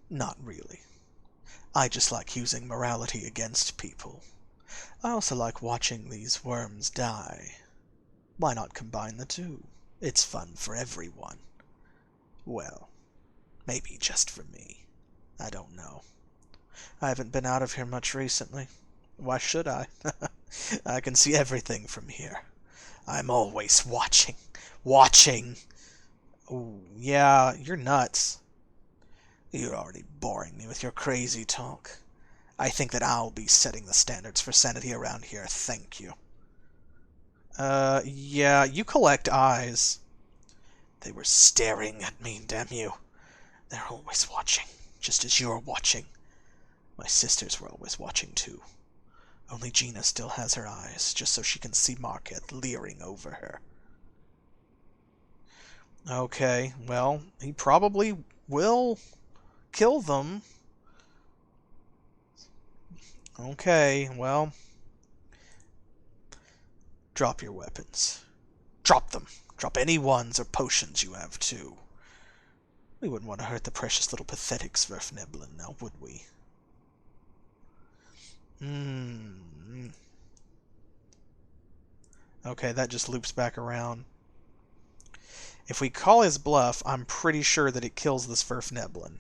not really. I just like using morality against people. I also like watching these worms die. Why not combine the two? It's fun for everyone. Well, maybe just for me. I don't know. I haven't been out of here much recently. Why should I? I can see everything from here. I'm always watching. Watching! Oh, yeah, you're nuts. You're already boring me with your crazy talk. I think that I'll be setting the standards for sanity around here, thank you. Yeah, you collect eyes. They were staring at me, damn you. They're always watching, just as you're watching. My sisters were always watching, too. Only Gina still has her eyes, just so she can see Marketh leering over her. Okay, well, he probably will kill them. Okay, well, drop your weapons. Drop them. Drop any ones or potions you have, too. We wouldn't want to hurt the precious little pathetic Sverfneblin, now would we? Okay, that just loops back around. If we call his bluff, I'm pretty sure that it kills the Sverfneblin.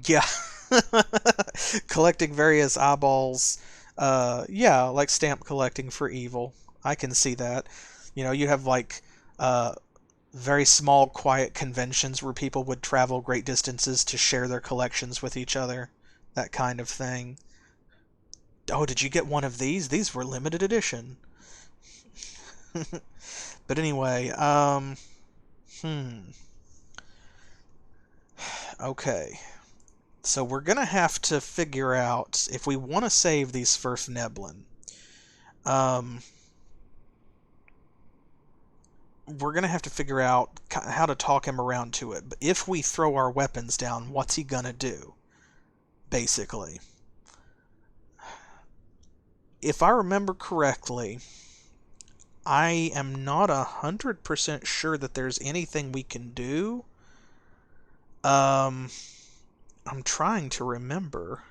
Yeah. Collecting various eyeballs. Yeah, like stamp collecting for evil. I can see that. You know, you have like very small, quiet conventions where people would travel great distances to share their collections with each other. That kind of thing. Oh, did you get one of these? These were limited edition. But anyway, Okay. So we're going to have to figure out, if we want to save these Sverfneblin, we're going to have to figure out how to talk him around to it. But if we throw our weapons down, what's he going to do? Basically. If I remember correctly, I am not 100% sure that there's anything we can do. I'm trying to remember.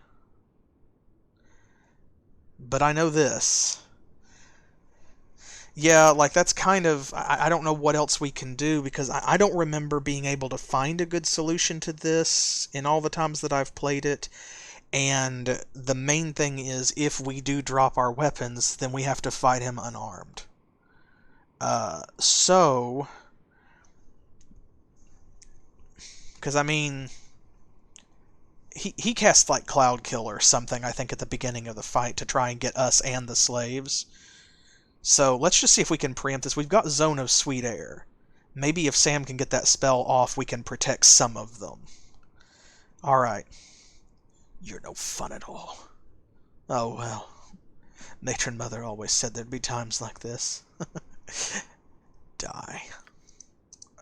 But I know this. Yeah, like that's kind of... I don't know what else we can do, because I don't remember being able to find a good solution to this in all the times that I've played it. And the main thing is, if we do drop our weapons, then we have to fight him unarmed. So... Because, I mean... He casts, like, Cloud Kill or something, I think, at the beginning of the fight to try and get us and the slaves. So, let's just see if we can preempt this. We've got Zone of Sweet Air. Maybe if Sam can get that spell off, we can protect some of them. Alright. You're no fun at all. Oh, well. Matron Mother always said there'd be times like this. Die.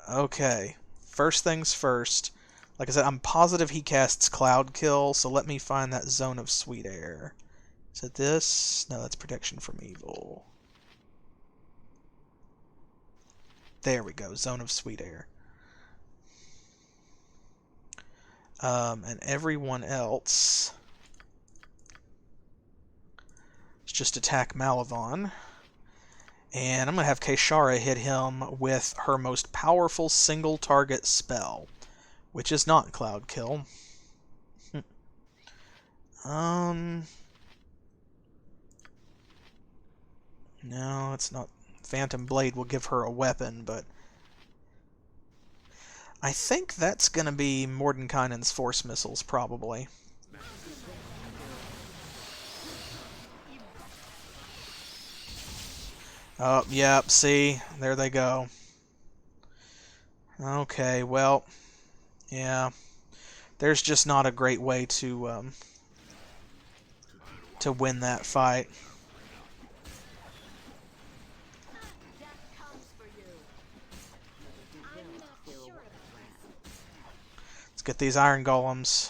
Okay. First things first. Like I said, I'm positive he casts Cloud Kill, so let me find that Zone of Sweet Air. Is it this? No, that's protection from evil. There we go, Zone of Sweet Air. And everyone else... let's just attack Malavon. And I'm going to have Keishara hit him with her most powerful single target spell, which is not Cloud Kill. No, it's not. Phantom Blade will give her a weapon, but I think that's going to be Mordenkainen's Force Missiles, probably. Oh, yep, see? There they go. Okay, well, yeah. There's just not a great way to win that fight. Let's get these iron golems.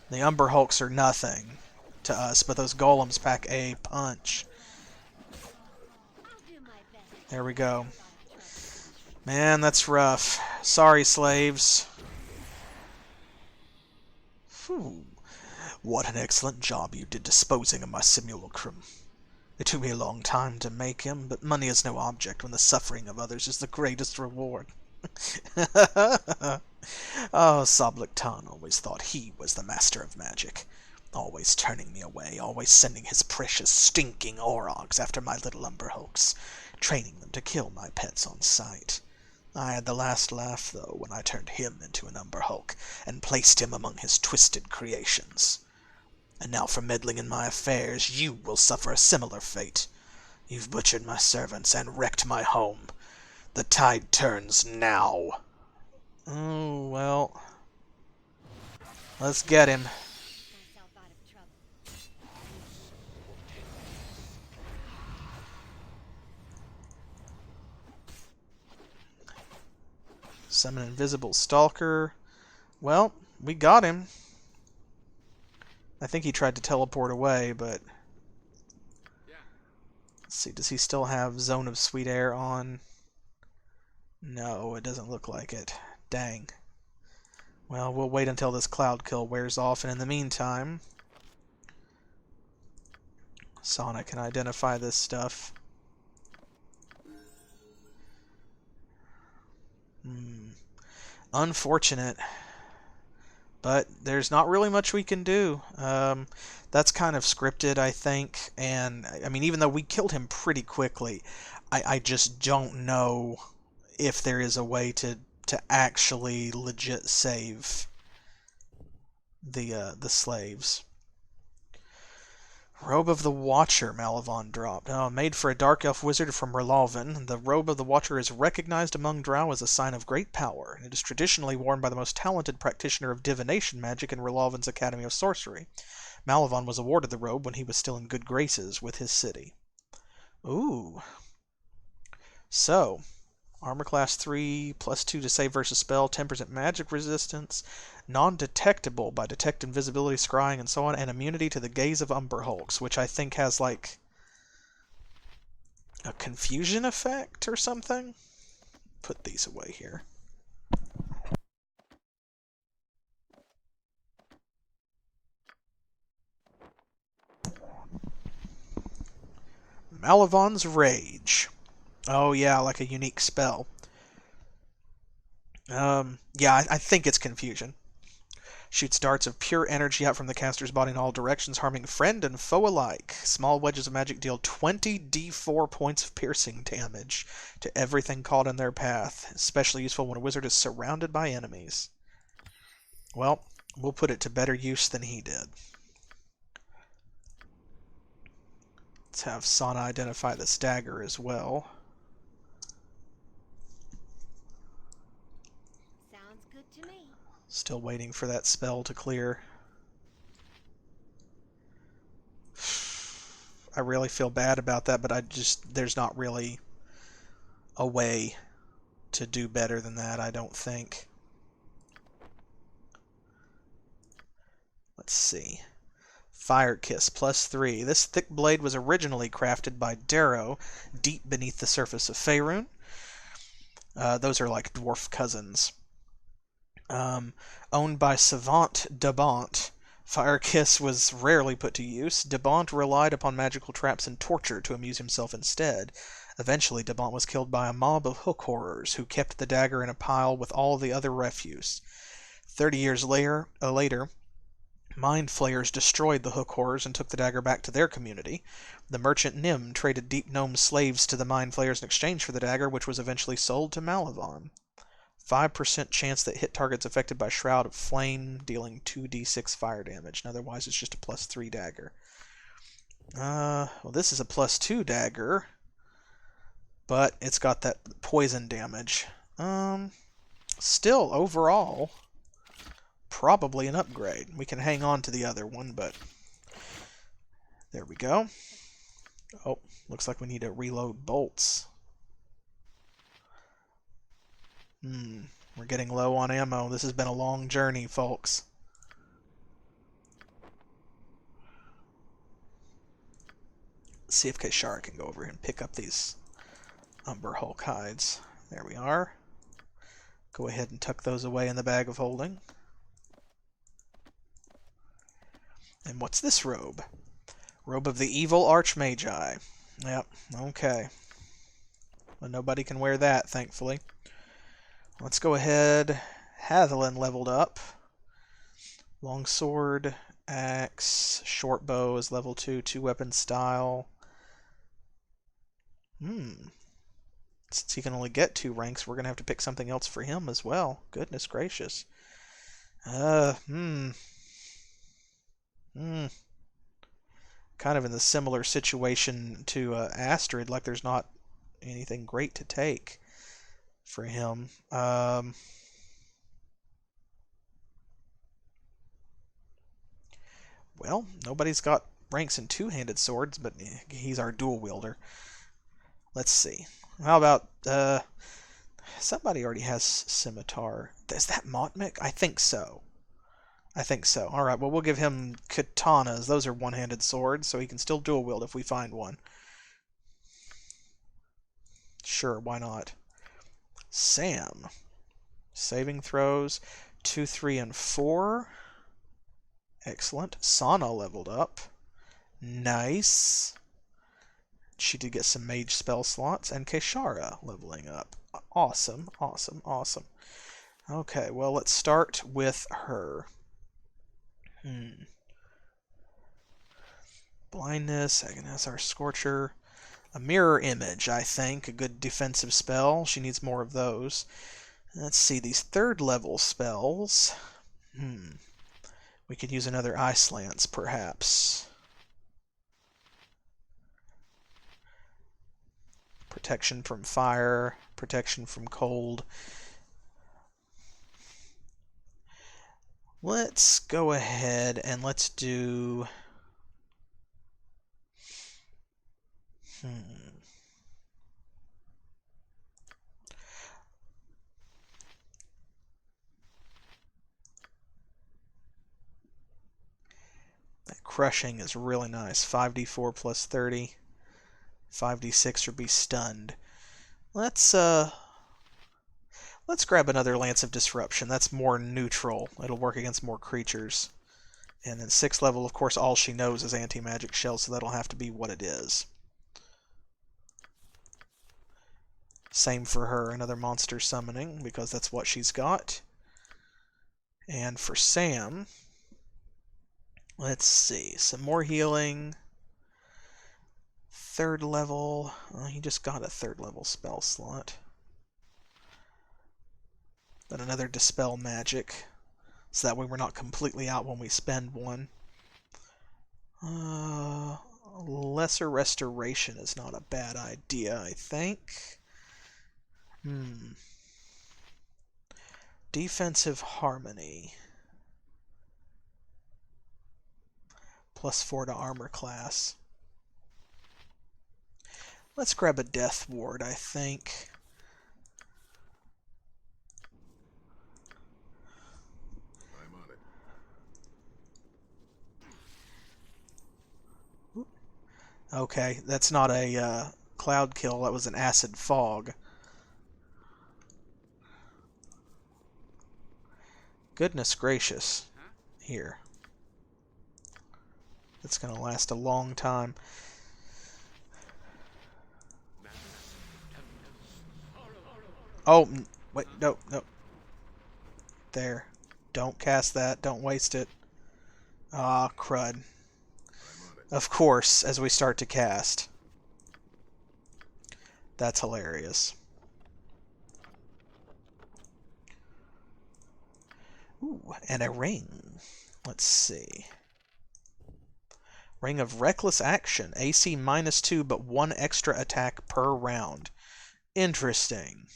The Umber Hulks are nothing to us, but those golems pack a punch. There we go. Man, that's rough. Sorry, slaves. Phew. What an excellent job you did disposing of my simulacrum. It took me a long time to make him, but money is no object when the suffering of others is the greatest reward. Oh, Soblik-Tan always thought he was the master of magic. Always turning me away, always sending his precious stinking Aurochs after my little Umber Hulks, training them to kill my pets on sight. I had the last laugh, though, when I turned him into an Umber Hulk and placed him among his twisted creations. And now for meddling in my affairs, you will suffer a similar fate. You've butchered my servants and wrecked my home. The tide turns now. Oh, well. Let's get him. Summon Invisible Stalker. Well, we got him. I think he tried to teleport away, but... let's see, does he still have Zone of Sweet Air on? No, it doesn't look like it. Dang. Well, we'll wait until this Cloud Kill wears off, and in the meantime... Sonic can identify this stuff. Unfortunate. But there's not really much we can do. That's kind of scripted, I think. And, I mean, even though we killed him pretty quickly, I just don't know if there is a way to actually legit save the slaves. Robe of the Watcher, Malavon dropped. Oh, made for a dark elf wizard from Malavon, the Robe of the Watcher is recognized among drow as a sign of great power. It is traditionally worn by the most talented practitioner of divination magic in Malavon's Academy of Sorcery. Malavon was awarded the robe when he was still in good graces with his city. Ooh. So, armor class 3, +2 to save versus spell, 10% magic resistance, non-detectable by detect invisibility, scrying, and so on, and immunity to the gaze of Umber Hulks, which I think has, like, a confusion effect or something? Put these away here. Malavon's Rage. Oh yeah, like a unique spell. Yeah, I think it's confusion. Shoots darts of pure energy out from the caster's body in all directions, harming friend and foe alike. Small wedges of magic deal 20d4 points of piercing damage to everything caught in their path. Especially useful when a wizard is surrounded by enemies. Well, we'll put it to better use than he did. Let's have Sana identify the stagger as well. Sounds good to me. Still waiting for that spell to clear. I really feel bad about that, but there's not really a way to do better than that, I don't think. Let's see. Fire Kiss, +3. This thick blade was originally crafted by Darrow, deep beneath the surface of Faerun. Those are like dwarf cousins. Owned by Savant Dabant, Fire Kiss was rarely put to use. Dabant relied upon magical traps and torture to amuse himself instead. Eventually, Dabant was killed by a mob of hook horrors who kept the dagger in a pile with all the other refuse. 30 years later, Mind Flayers destroyed the hook horrors and took the dagger back to their community. The merchant Nim traded Deep Gnome slaves to the Mind Flayers in exchange for the dagger, which was eventually sold to Malavon. 5% chance that hit targets affected by Shroud of Flame, dealing 2d6 fire damage. And otherwise, it's just a +3 dagger. Well, this is a +2 dagger, but it's got that poison damage. Still, overall, probably an upgrade. We can hang on to the other one, but there we go. Oh, looks like we need to reload bolts. We're getting low on ammo. This has been a long journey, folks. Let's see if Keishara can go over here and pick up these Umber Hulk hides. There we are. Go ahead and tuck those away in the bag of holding. And what's this robe? Robe of the Evil Archmagi. Yep, okay. But nobody can wear that, thankfully. Let's go ahead. Hatheland leveled up. Longsword, axe, short bow is level 2, 2-weapon style. Since he can only get 2 ranks, we're going to have to pick something else for him as well. Goodness gracious. Kind of in the similar situation to Astrid, like there's not anything great to take for him. Well, nobody's got ranks in 2-handed swords, but he's our dual wielder. Let's see. How about somebody already has scimitar. Is that Motmic? I think so. Alright, well, we'll give him katanas. Those are 1-handed swords, so he can still dual wield if we find one. Sure, why not? Sam. Saving throws. 2, 3, and 4. Excellent. Sana leveled up. Nice. She did get some mage spell slots. And Keishara leveling up. Awesome. Okay, well, let's start with her. Blindness, Aghanar Scorcher. A mirror image, I think. A good defensive spell. She needs more of those. Let's see, these 3rd level spells. We could use another Ice Lance, perhaps. Protection from fire, protection from cold. Let's go ahead and let's do... That crushing is really nice. 5d4 plus 30. 5d6 or be stunned. Let's grab another Lance of Disruption. That's more neutral. It'll work against more creatures. And then 6th level, of course, all she knows is anti-magic shell, so that'll have to be what it is. Same for her, another monster summoning, because that's what she's got. And for Sam, let's see, some more healing. 3rd level. He just got a 3rd level spell slot. But another Dispel Magic, so that way we're not completely out when we spend one. Lesser Restoration is not a bad idea, I think. Defensive Harmony. +4 to armor class. Let's grab a Death Ward, I think. I'm on it. Okay, that's not a cloud kill, that was an acid fog. Goodness gracious. Here. It's going to last a long time. Oh, wait, no, no. There. Don't cast that. Don't waste it. Ah, crud. Of course, as we start to cast. That's hilarious. Ooh, and a ring. Let's see. Ring of Reckless Action. AC -2, but 1 extra attack per round. Interesting.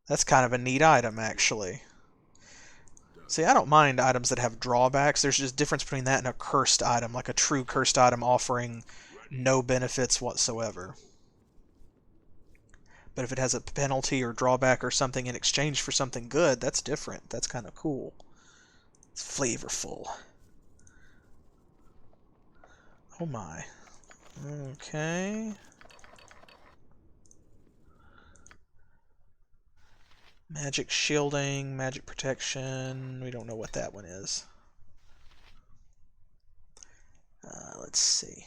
That's kind of a neat item, actually. See, I don't mind items that have drawbacks. There's just a difference between that and a cursed item, like a true cursed item offering no benefits whatsoever. But if it has a penalty or drawback or something in exchange for something good, that's different. That's kind of cool. It's flavorful. Oh my. Okay. Magic shielding, magic protection. We don't know what that one is. Let's see.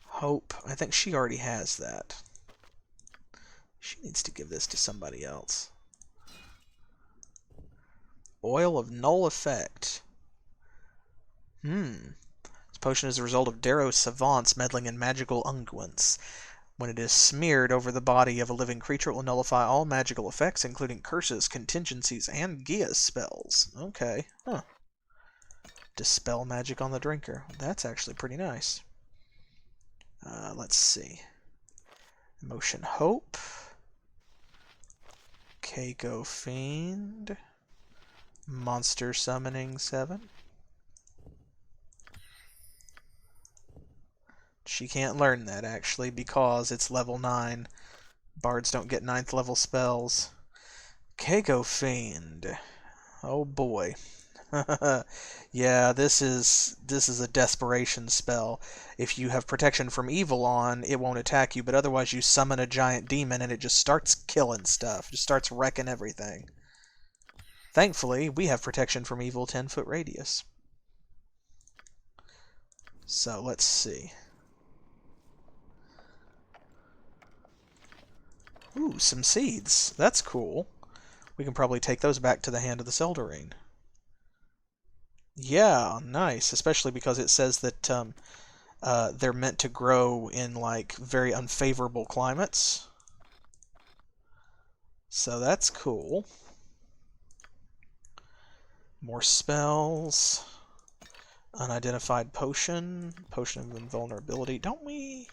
Hope. I think she already has that. She needs to give this to somebody else. Oil of Null Effect. This potion is a result of Darrow savants meddling in magical unguents. When it is smeared over the body of a living creature, it will nullify all magical effects, including curses, contingencies, and Geas spells. Okay. Huh. Dispel magic on the drinker. That's actually pretty nice. Let's see. Emotion Hope. Keiko Fiend. Monster Summoning 7. She can't learn that, actually, because it's level 9. Bards don't get 9th level spells. Keiko Fiend. Oh boy. Yeah, this is a desperation spell. If you have protection from evil on, it won't attack you, but otherwise you summon a giant demon and it just starts killing stuff. Just starts wrecking everything. Thankfully, we have protection from evil 10-foot radius. So, let's see. Ooh, some seeds. That's cool. We can probably take those back to the Hand of the Seldarine. Yeah, nice. Especially because it says that they're meant to grow in, like, very unfavorable climates. So that's cool. More spells. Unidentified potion. Potion of invulnerability. Don't we...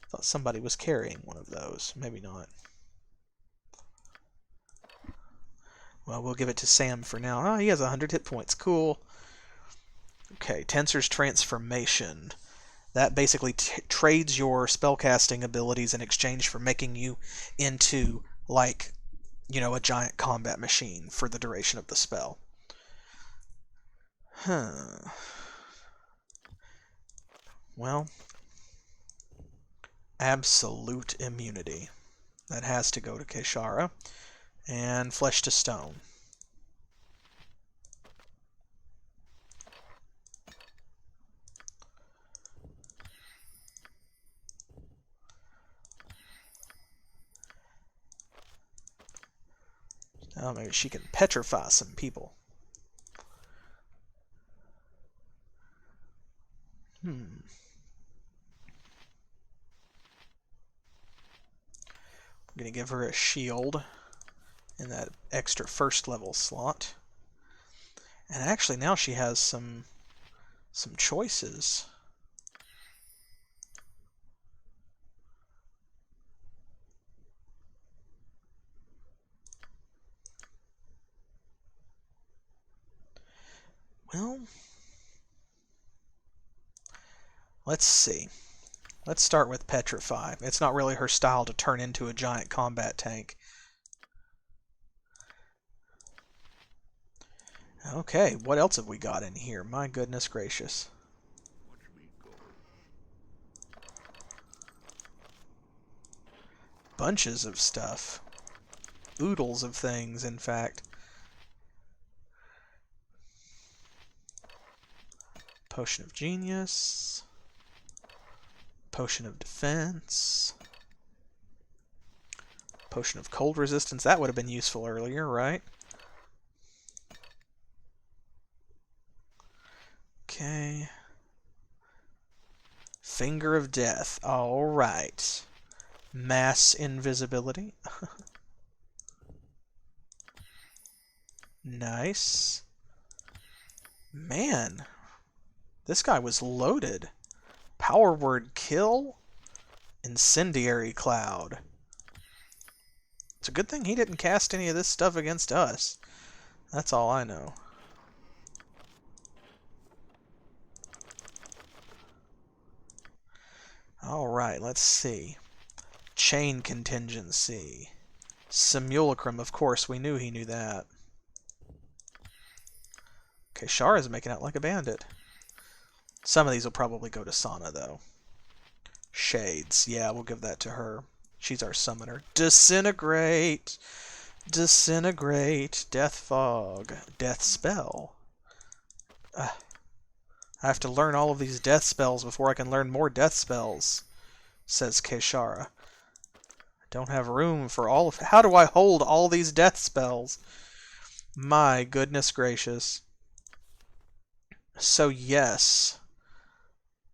I thought somebody was carrying one of those. Maybe not. Well, we'll give it to Sam for now. Oh, he has 100 hit points. Cool. Okay, Tensor's Transformation. That basically trades your spellcasting abilities in exchange for making you into, like, you know, a giant combat machine for the duration of the spell. Huh. Well, absolute immunity. That has to go to Keishara. And Flesh to Stone. Oh, maybe she can petrify some people. I'm going to give her a shield in that extra first level slot. And actually now she has some choices. Well, let's see. Let's start with Petrify. It's not really her style to turn into a giant combat tank. Okay, what else have we got in here? My goodness gracious. Watch me go. Bunches of stuff. Oodles of things, in fact. Potion of Genius. Potion of Defense. Potion of Cold Resistance. That would have been useful earlier, right? Okay. Finger of Death. Alright. Mass Invisibility. Nice. Man. This guy was loaded. Power Word Kill. Incendiary Cloud. It's a good thing he didn't cast any of this stuff against us. That's all I know. Alright, let's see. Chain Contingency. Simulacrum, of course, we knew he knew that. Keishara's making out like a bandit. Some of these will probably go to Sana, though. Shades. Yeah, we'll give that to her. She's our summoner. Disintegrate! Disintegrate! Death Fog. Death Spell. I have to learn all of these death spells before I can learn more death spells, says Keishara. I don't have room for all of... How do I hold all these death spells? My goodness gracious. So, yes.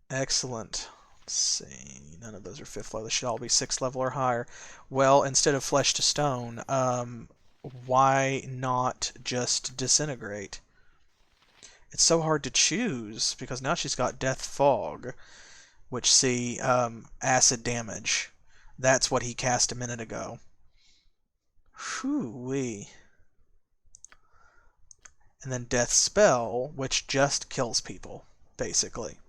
Excellent. Let's see. None of those are 5th level. They should all be 6th level or higher. Well, instead of Flesh to Stone, why not just Disintegrate? It's so hard to choose, because now she's got Death Fog, which, see, acid damage. That's what he cast a minute ago. Whew-wee. And then Death Spell, which just kills people, basically.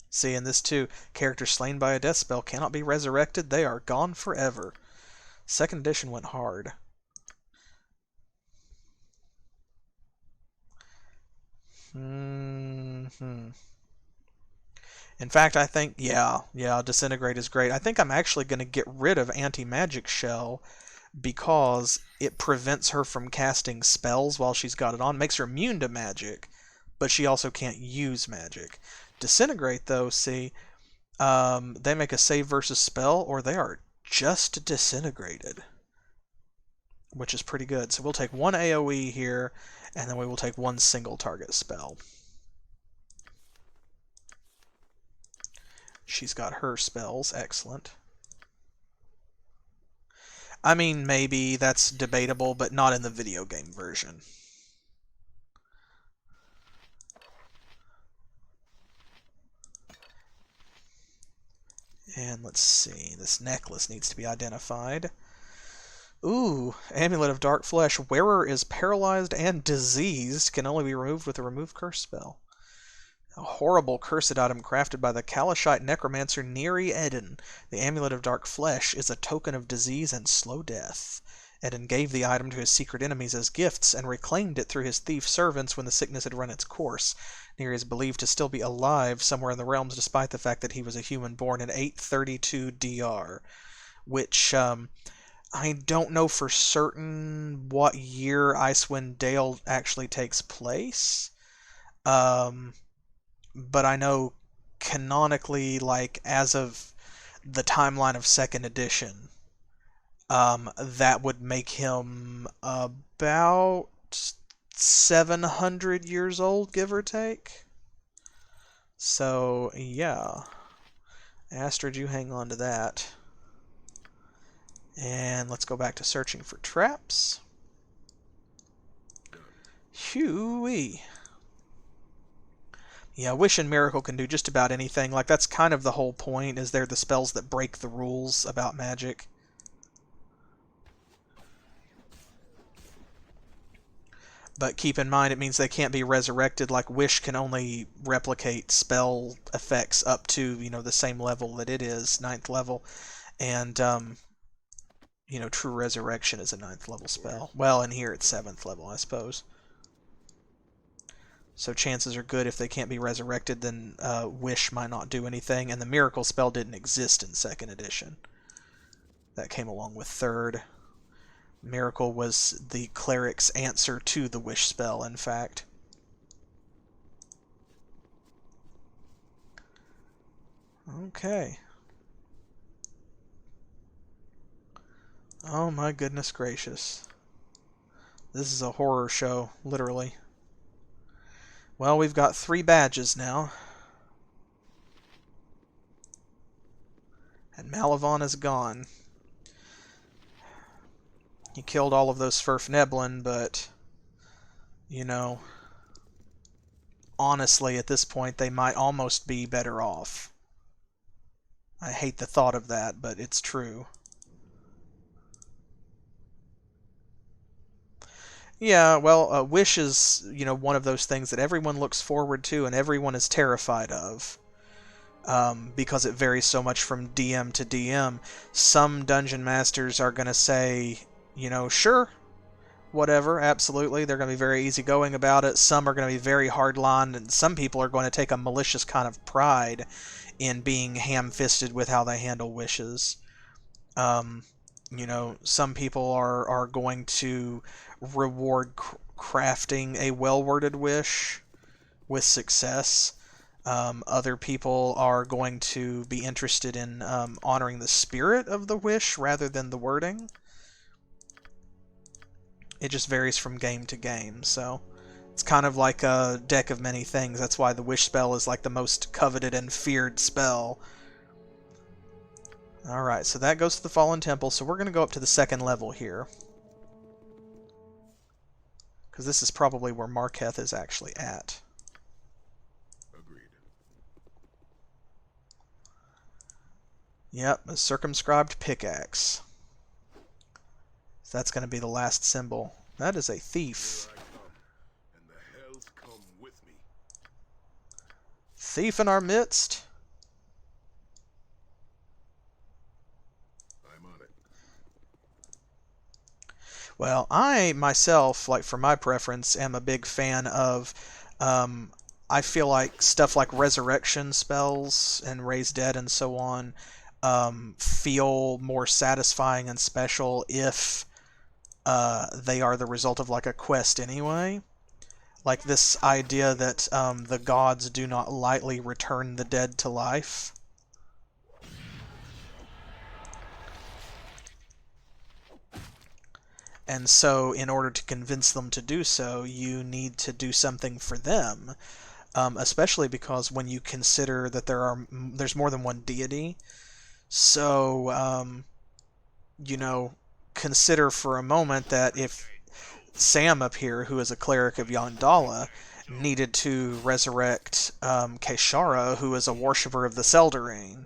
See, in this too, characters slain by a death spell cannot be resurrected. They are gone forever. 2nd edition went hard. In fact, I think, yeah, Disintegrate is great. I think I'm actually going to get rid of Anti-Magic Shell because it prevents her from casting spells while she's got it on. Makes her immune to magic, but she also can't use magic. Disintegrate, though, see, they make a save versus spell, or they are just disintegrated, which is pretty good. So we'll take 1 AoE here, and then we will take 1 single target spell. She's got her spells. Excellent. I mean, maybe that's debatable, but not in the video game version. And let's see, this necklace needs to be identified. Ooh, Amulet of Dark Flesh. Wearer is paralyzed and diseased. Can only be removed with a Remove Curse spell. A horrible cursed item crafted by the Kalashite necromancer Neri Eden. The Amulet of Dark Flesh is a token of disease and slow death. Eden gave the item to his secret enemies as gifts and reclaimed it through his thief servants when the sickness had run its course. Neri is believed to still be alive somewhere in the realms despite the fact that he was a human born in 832 DR, which I don't know for certain what year Icewind Dale actually takes place. But I know canonically, like, as of the timeline of 2nd edition, that would make him about 700 years old, give or take. So, yeah. Astrid, you hang on to that. And let's go back to searching for traps. Hooey. Yeah, Wish and Miracle can do just about anything. Like, that's kind of the whole point, is they're the spells that break the rules about magic. But keep in mind, it means they can't be resurrected. Like, Wish can only replicate spell effects up to, you know, the same level that it is, 9th level. And, you know, True Resurrection is a 9th level spell. Well, in here it's 7th level, I suppose. So chances are good if they can't be resurrected, then Wish might not do anything. And the Miracle spell didn't exist in 2nd edition. That came along with 3rd. Miracle was the cleric's answer to the Wish spell, in fact. Okay. Oh my goodness gracious. This is a horror show, literally. Well, we've got 3 badges now. And Malavon is gone. He killed all of those Sverfneblin, but, you know, honestly, at this point, they might almost be better off. I hate the thought of that, but it's true. Yeah, well, Wish is, you know, one of those things that everyone looks forward to and everyone is terrified of. Because it varies so much from DM to DM. Some dungeon masters are going to say, you know, sure, whatever, absolutely. They're going to be very easygoing about it. Some are going to be very hardline, and some people are going to take a malicious kind of pride in being ham-fisted with how they handle wishes. You know, some people are going to reward crafting a well-worded wish with success. Other people are going to be interested in honoring the spirit of the wish rather than the wording. It just varies from game to game, so it's kind of like a deck of many things. That's why the wish spell is like the most coveted and feared spell. Alright, so that goes to the Fallen Temple, so we're going to go up to the 2nd level here. Because this is probably where Marketh is actually at. Agreed. Yep, a circumscribed pickaxe. So that's going to be the last symbol. That is a thief. Here I come, and the hells come with me. Thief in our midst? I'm on it. Well, I myself, like for my preference, am a big fan of, I feel like stuff like resurrection spells and raise dead and so on feel more satisfying and special if they are the result of like a quest anyway. Like this idea that the gods do not lightly return the dead to life. And so, in order to convince them to do so, you need to do something for them. Especially because when you consider that there's more than one deity. So, you know, consider for a moment that if Sam up here, who is a cleric of Yondalla, needed to resurrect Keishara, who is a worshipper of the Seldarine,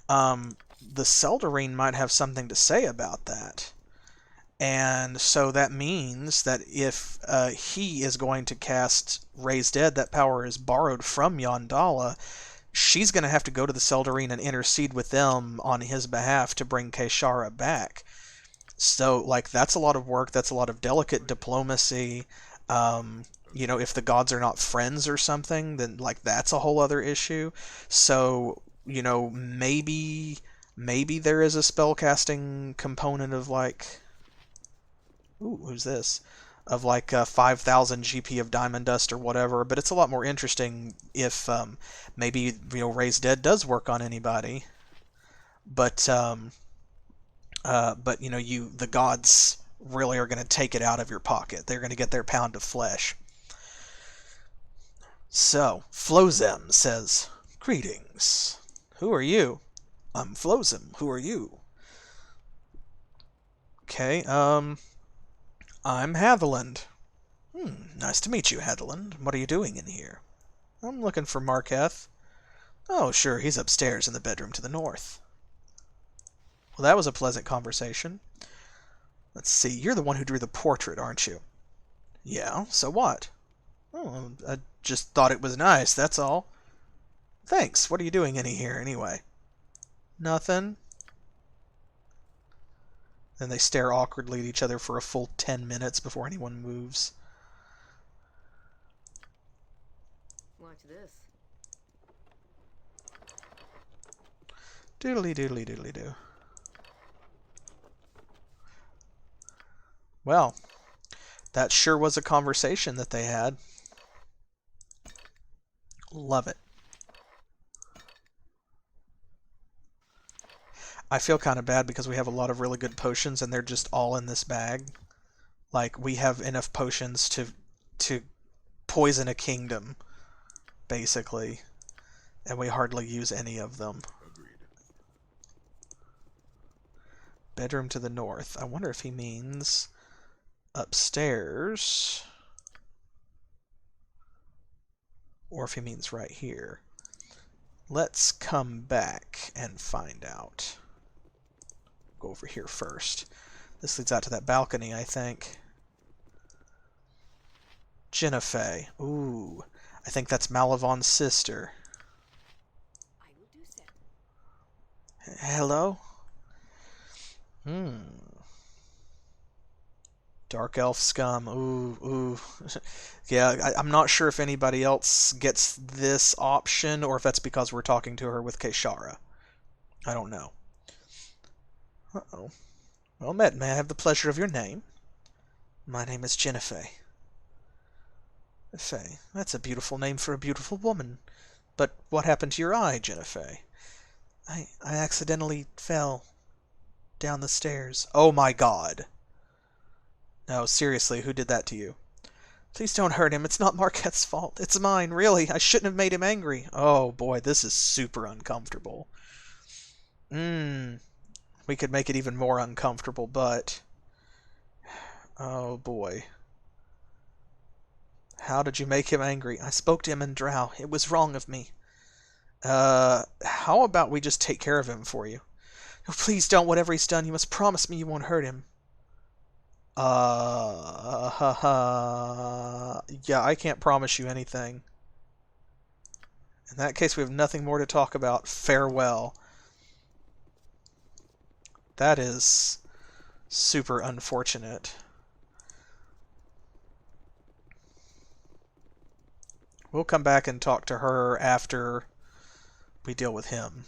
the Seldarine might have something to say about that. And so that means that if he is going to cast Raise Dead, that power is borrowed from Yondalla, she's going to have to go to the Seldarine and intercede with them on his behalf to bring Keishara back. So, like, that's a lot of work, that's a lot of delicate diplomacy. You know, if the gods are not friends or something, then, like, that's a whole other issue. So, you know, maybe there is a spellcasting component of, like... Ooh, who's this? Of like 5,000 GP of Diamond Dust or whatever, but it's a lot more interesting if maybe, you know, Raise Dead does work on anybody, but you know, the gods really are going to take it out of your pocket. They're going to get their pound of flesh. So, Flozem says, "Greetings. Who are you?" "I'm Flozem. Who are you?" Okay, I'm Hatheland. Nice to meet you, Hatheland. What are you doing in here? I'm looking for Marketh. Oh, sure, he's upstairs in the bedroom to the north. Well, that was a pleasant conversation. Let's see, you're the one who drew the portrait, aren't you? Yeah, so what? Oh, I just thought it was nice, that's all. Thanks, what are you doing in here, anyway? Nothing. Then they stare awkwardly at each other for a full 10 minutes before anyone moves. Watch this. Doodly doodly doodly doo. Well, that sure was a conversation that they had. Love it. I feel kind of bad because we have a lot of really good potions and they're just all in this bag. Like, we have enough potions to poison a kingdom, basically. And we hardly use any of them. Agreed. Bedroom to the north. I wonder if he means upstairs. Or if he means right here. Let's come back and find out. Go over here first. This leads out to that balcony, I think. Jennifer. Ooh. I think that's Malavon's sister. I will do so. Hello? Dark elf scum. Ooh, ooh. Yeah, I'm not sure if anybody else gets this option or if that's because we're talking to her with Keishara. I don't know. Uh-oh. Well met. May I have the pleasure of your name? My name is Jennifer. Faye. That's a beautiful name for a beautiful woman. But what happened to your eye, Jennifer? I accidentally fell down the stairs. Oh my god. No, seriously, who did that to you? Please don't hurt him. It's not Marketh's fault. It's mine, really. I shouldn't have made him angry. Oh boy, this is super uncomfortable. We could make it even more uncomfortable, but... Oh boy. How did you make him angry? I spoke to him in Drow. It was wrong of me. How about we just take care of him for you? Oh, please don't. Whatever he's done, you must promise me you won't hurt him. Yeah, I can't promise you anything. In that case, we have nothing more to talk about. Farewell. That is super unfortunate. We'll come back and talk to her after we deal with him.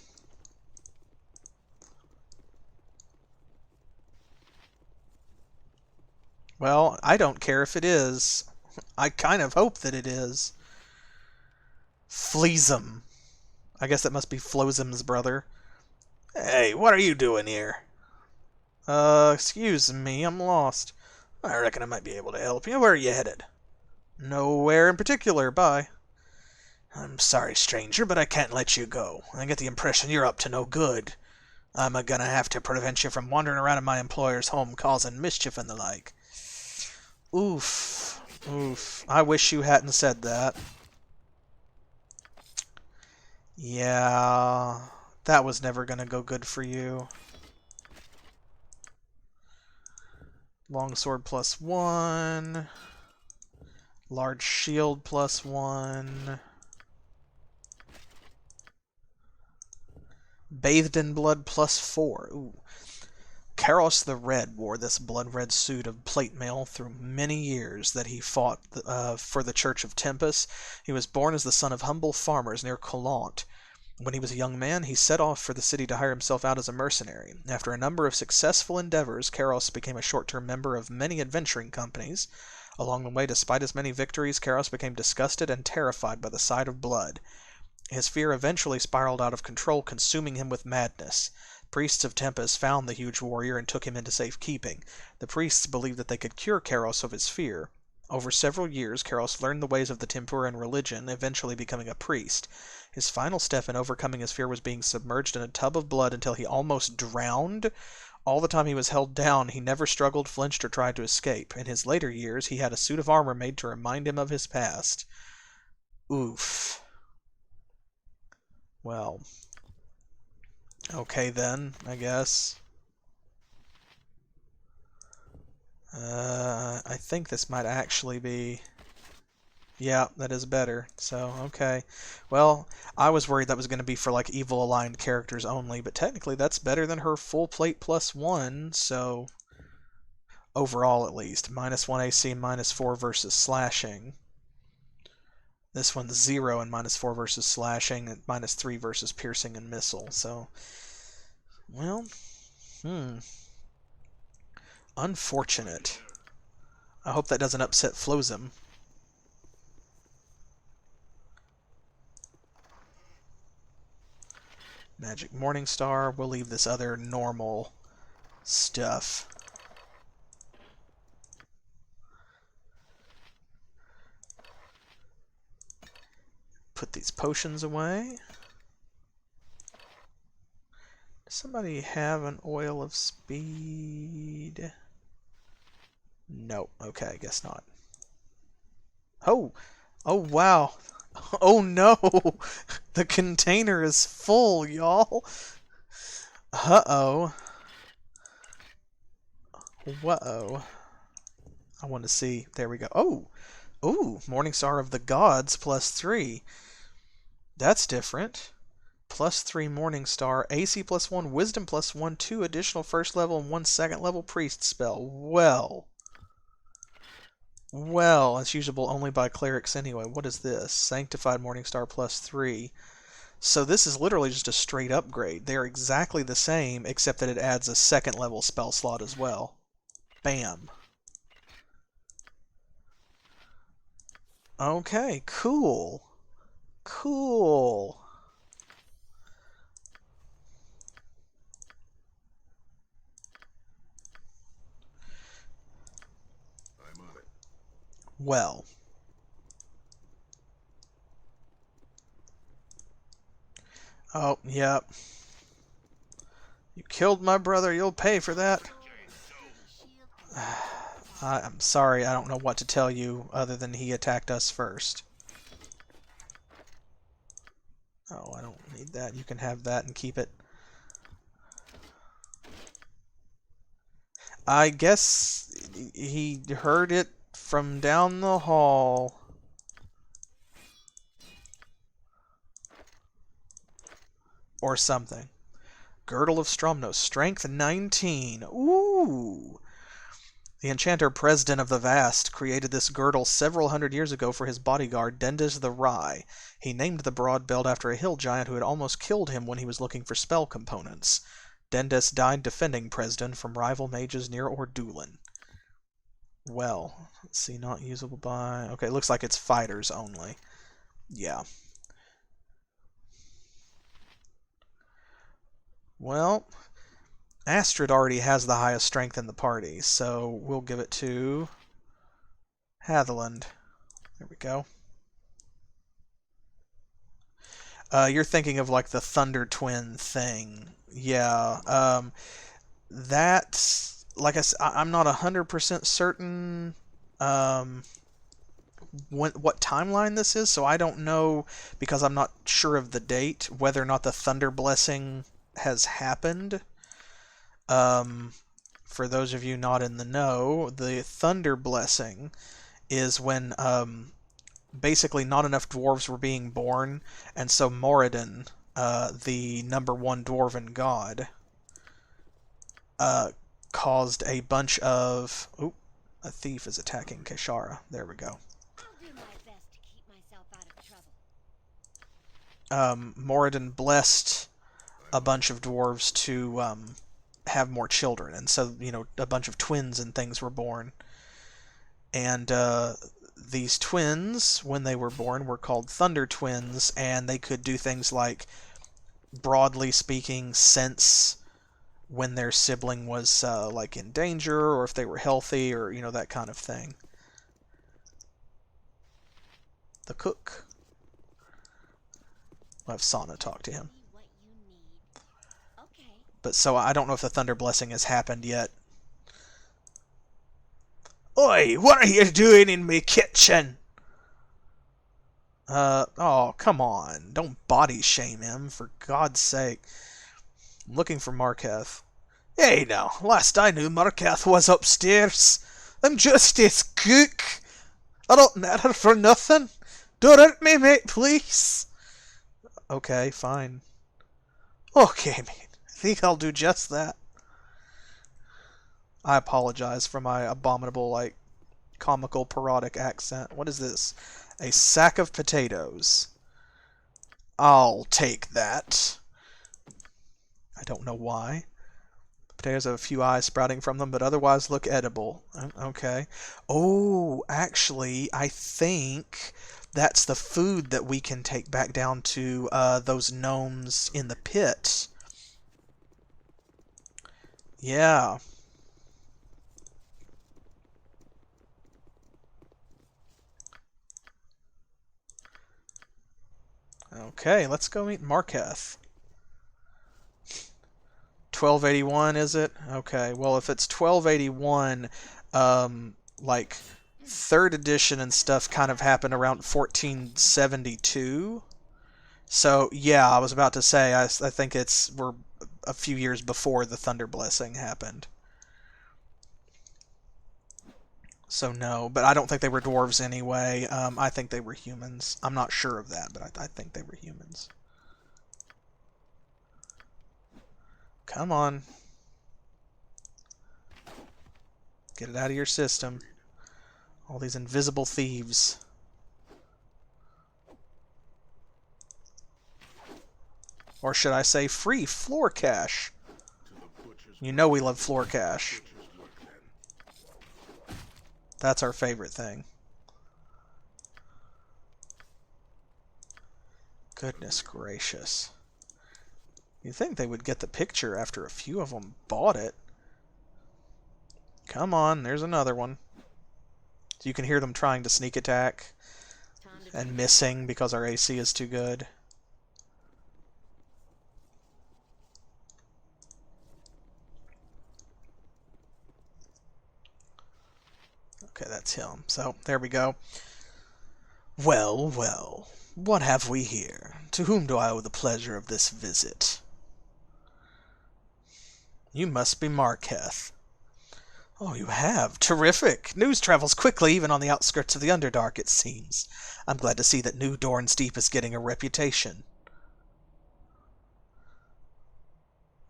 Well, I don't care if it is. I kind of hope that it is. Fleesum. I guess that must be Flozum's brother. Hey, what are you doing here? Excuse me, I'm lost. I reckon I might be able to help you. Where are you headed? Nowhere in particular, bye. I'm sorry, stranger, but I can't let you go. I get the impression you're up to no good. I'm gonna have to prevent you from wandering around in my employer's home causing mischief and the like. Oof. Oof. I wish you hadn't said that. Yeah, that was never gonna go good for you. Longsword +1. Large shield +1. Bathed in blood +4. Ooh. Karos the Red wore this blood-red suit of plate mail through many years that he fought for the Church of Tempest. He was born as the son of humble farmers near Collant. When he was a young man, he set off for the city to hire himself out as a mercenary. After a number of successful endeavors, Karos became a short-term member of many adventuring companies. Along the way, despite his many victories, Karos became disgusted and terrified by the sight of blood. His fear eventually spiraled out of control, consuming him with madness. Priests of Tempest found the huge warrior and took him into safekeeping. The priests believed that they could cure Karos of his fear. Over several years, Karos learned the ways of the Tempuran religion, eventually becoming a priest. His final step in overcoming his fear was being submerged in a tub of blood until he almost drowned. All the time he was held down, he never struggled, flinched, or tried to escape. In his later years, he had a suit of armor made to remind him of his past. Oof. Well. Okay then, I guess. I think this might actually be... Yeah, that is better. So, okay. Well, I was worried that was going to be for, like, evil-aligned characters only, but technically that's better than her full plate +1, so... overall at least. -1 AC, -4 versus slashing. This one's 0 and -4 versus slashing, and -3 versus piercing and missile. So, well, unfortunate. I hope that doesn't upset Flozim. Magic Morningstar. We'll leave this other normal stuff. Put these potions away. Does somebody have an oil of speed? No. Okay, I guess not. Oh! Oh, wow! Oh no! The container is full, y'all! Uh-oh. Whoa. I want to see. There we go. Oh! Ooh! Morningstar of the Gods +3. That's different. +3 Morningstar. AC +1, Wisdom +1, 2 additional first level and 1 second level priest spell. Well, it's usable only by clerics anyway. What is this? Sanctified Morningstar +3. So this is literally just a straight upgrade. They're exactly the same, except that it adds a second level spell slot as well. Bam. Okay, cool. Cool. Well. Oh, yep. You killed my brother, you'll pay for that. I'm sorry, I don't know what to tell you other than he attacked us first. Oh, I don't need that. You can have that and keep it. I guess he heard it from down the hall. Or something. Girdle of Stromno, strength 19. Ooh! The enchanter Presden of the Vast created this girdle several hundred years ago for his bodyguard, Dendas the Rye. He named the broad belt after a hill giant who had almost killed him when he was looking for spell components. Dendas died defending Presden from rival mages near Ordulin. Well, let's see, not usable by... Okay, it looks like it's fighters only. Yeah. Well, Astrid already has the highest strength in the party, so we'll give it to Hatheland. There we go. You're thinking of like the Thunder Twin thing. Yeah. That's, like I said, I'm not 100% certain what timeline this is, so I don't know, because I'm not sure of the date, whether or not the Thunder Blessing has happened. For those of you not in the know, the Thunder Blessing is when basically not enough dwarves were being born, and so Moradin, the #1 dwarven god, caused a bunch of... Oop, a thief is attacking Keishara. There we go. I'll do my best to keep myself out of trouble. Moradin blessed a bunch of dwarves to have more children, and so, you know, a bunch of twins and things were born. And these twins, when they were born, were called Thunder Twins, and they could do things like, broadly speaking, sense when their sibling was like in danger, or if they were healthy, or, you know, that kind of thing. The cook. We'll have Sana talk to him. What you need. Okay. But so I don't know if the Thunder Blessing has happened yet. Oi, what are you doing in me kitchen? Oh, come on. Don't body shame him, for God's sake. I'm looking for Marketh. Hey now, last I knew Marketh was upstairs. I'm just his cook. I don't matter for nothing. Don't hurt me, mate, please. Okay, fine. Okay, mate. I think I'll do just that. I apologize for my abominable, like, comical, parodic accent. What is this? A sack of potatoes. I'll take that. I don't know why. Potatoes have a few eyes sprouting from them, but otherwise look edible. Okay. Oh, actually, I think that's the food that we can take back down to those gnomes in the pit. Yeah. Okay, let's go meet Marketh. 1281, is it? Okay, well, if it's 1281, like, 3rd edition and stuff kind of happened around 1472. So, yeah, I was about to say, I think we're a few years before the Thunder Blessing happened. So, no, but I don't think they were dwarves anyway. I think they were humans. I'm not sure of that, but I think they were humans. Come on. Get it out of your system. All these invisible thieves. Or should I say free floor cash? You know we love floor cash. That's our favorite thing. Goodness gracious. You'd think they would get the picture after a few of them bought it. Come on, there's another one. So you can hear them trying to sneak attack and missing because our AC is too good. Okay, that's him. So, there we go. Well, well, what have we here? To whom do I owe the pleasure of this visit? You must be Marketh. Oh, you have? Terrific! News travels quickly, even on the outskirts of the Underdark, it seems. I'm glad to see that New Dorn's Deep is getting a reputation.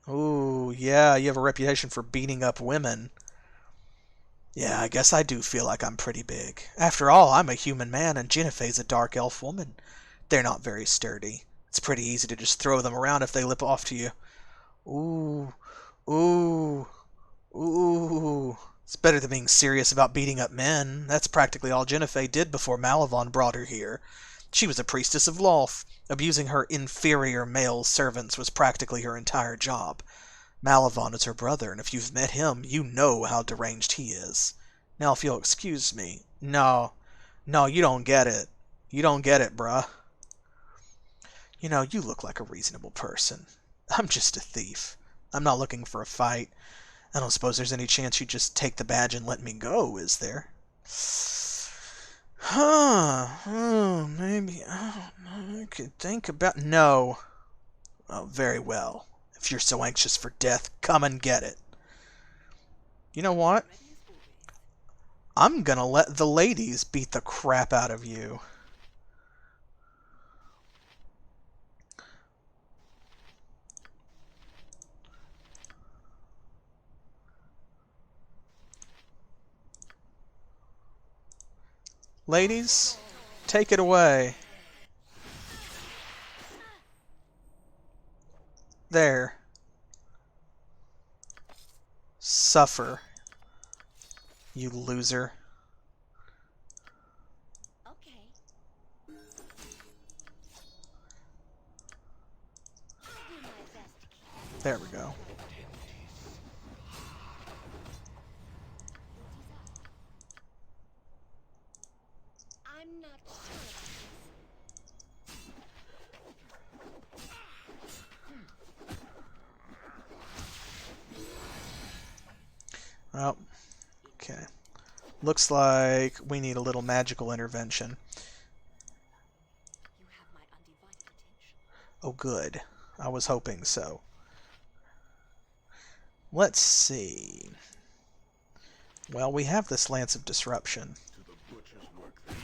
Ooh, yeah, you have a reputation for beating up women. Yeah, I guess I do feel like I'm pretty big. After all, I'm a human man and Jennifer's a dark elf woman. They're not very sturdy. It's pretty easy to just throw them around if they lip off to you. Ooh, ooh, ooh. It's better than being serious about beating up men. That's practically all Jennifer did before Malavon brought her here. She was a priestess of Lolth. Abusing her inferior male servants was practically her entire job. Malavon is her brother, and if you've met him, you know how deranged he is. Now, if you'll excuse me... No, you don't get it. You don't get it, bruh. You know, you look like a reasonable person. I'm just a thief. I'm not looking for a fight. I don't suppose there's any chance you'd just take the badge and let me go, is there? Huh. Oh, maybe... I don't know. I could think about... No. Oh, very well. If you're so anxious for death, come and get it. You know what? I'm gonna let the ladies beat the crap out of you. Ladies, take it away. There. Suffer, you loser. Okay. I'll do my best to keep There we go. I'm not sure about Well, okay. Looks like we need a little magical intervention. You have my undivided attention. Oh, good. I was hoping so. Let's see. Well, we have this Lance of Disruption. To the butcher's work then.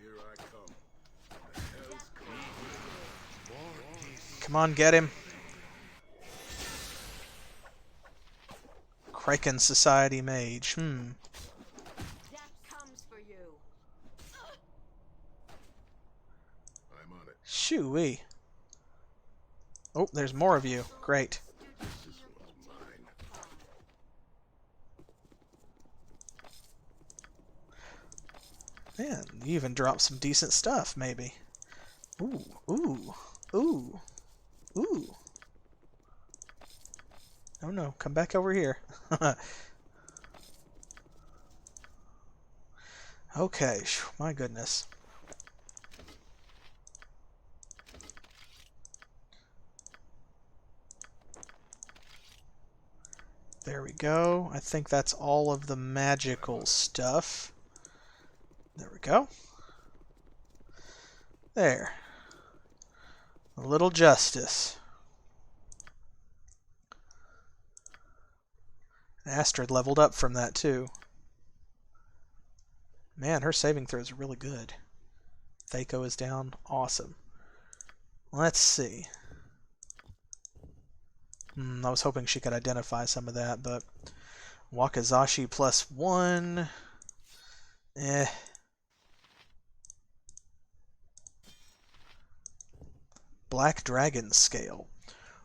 Here I come. The hell's Come on, get him. Kraken Society Mage. Death comes for you. I'm on it. Shoo-wee. Oh, there's more of you. Great. This one's mine. Man, you even dropped some decent stuff, maybe. Ooh, ooh, ooh, ooh. Oh no, come back over here. Okay, my goodness. There we go. I think that's all of the magical stuff. There we go. There. A little justice. Astrid leveled up from that, too. Man, her saving throws are really good. Thaco is down. Awesome. Let's see. I was hoping she could identify some of that, but Wakizashi +1. Black Dragon Scale.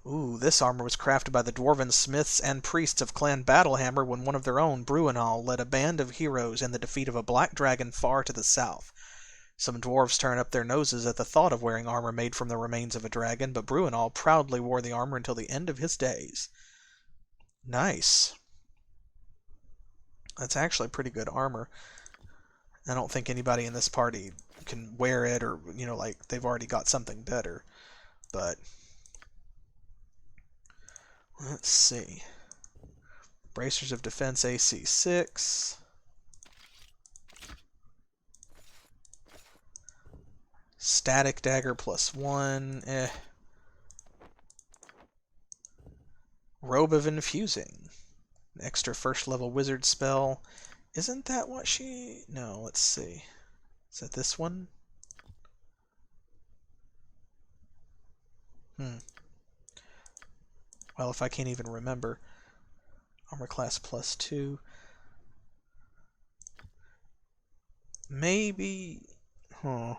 Ooh, this armor was crafted by the dwarven smiths and priests of Clan Battlehammer when one of their own, Bruinall, led a band of heroes in the defeat of a black dragon far to the south. Some dwarves turned up their noses at the thought of wearing armor made from the remains of a dragon, but Bruinall proudly wore the armor until the end of his days. Nice. That's actually pretty good armor. I don't think anybody in this party can wear it, or, you know, like, they've already got something better. But let's see. Bracers of Defense AC 6. Static Dagger +1. Robe of Infusing. An extra first level wizard spell. Isn't that what she... No, let's see. Is that this one? Well, if I can't even remember. Armor class +2. Maybe... I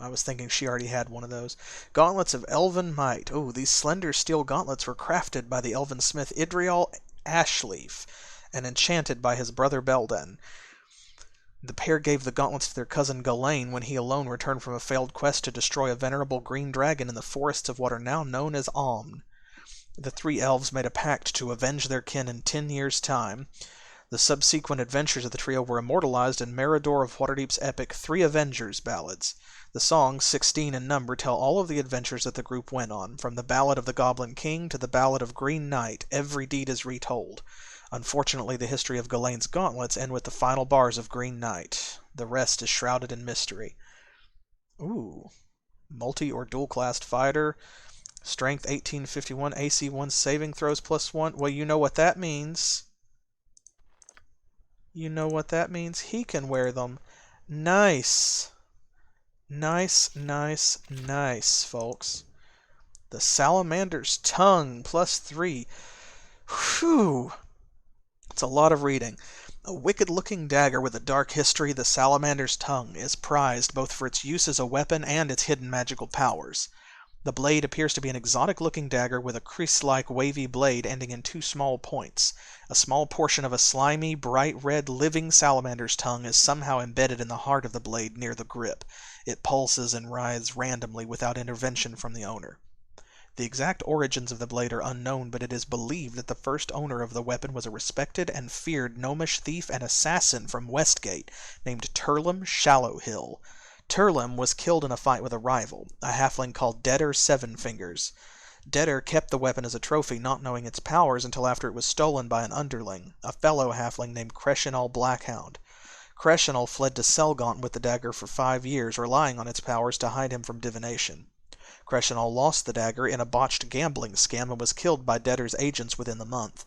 was thinking she already had one of those. Gauntlets of Elven Might. Oh, these slender steel gauntlets were crafted by the elven smith Idrial Ashleaf and enchanted by his brother Belden. The pair gave the gauntlets to their cousin Galain when he alone returned from a failed quest to destroy a venerable green dragon in the forests of what are now known as Amn. The three elves made a pact to avenge their kin in 10 years' time. The subsequent adventures of the trio were immortalized in Meridor of Waterdeep's epic Three Avengers ballads. The songs, 16 in number, tell all of the adventures that the group went on. From the Ballad of the Goblin King to the Ballad of Green Knight, every deed is retold. Unfortunately, the history of Galain's gauntlets end with the final bars of Green Knight. The rest is shrouded in mystery. Ooh. Multi- or dual-classed fighter. Strength 1851, AC 1, saving throws +1. Well, you know what that means. You know what that means. He can wear them. Nice. Nice, nice, nice, folks. The Salamander's Tongue +3. Whew. It's a lot of reading. A wicked-looking dagger with a dark history, the Salamander's Tongue is prized both for its use as a weapon and its hidden magical powers. The blade appears to be an exotic-looking dagger with a crease-like wavy blade ending in 2 small points. A small portion of a slimy, bright red, living salamander's tongue is somehow embedded in the heart of the blade near the grip. It pulses and writhes randomly without intervention from the owner. The exact origins of the blade are unknown, but it is believed that the first owner of the weapon was a respected and feared gnomish thief and assassin from Westgate named Turlum Shallowhill. Turlum was killed in a fight with a rival, a halfling called Deader Sevenfingers. Deader kept the weapon as a trophy, not knowing its powers until after it was stolen by an underling, a fellow halfling named Creshinal Blackhound. Creshinal fled to Selgaunt with the dagger for 5 years, relying on its powers to hide him from divination. Creshinal lost the dagger in a botched gambling scam and was killed by Deader's agents within the month.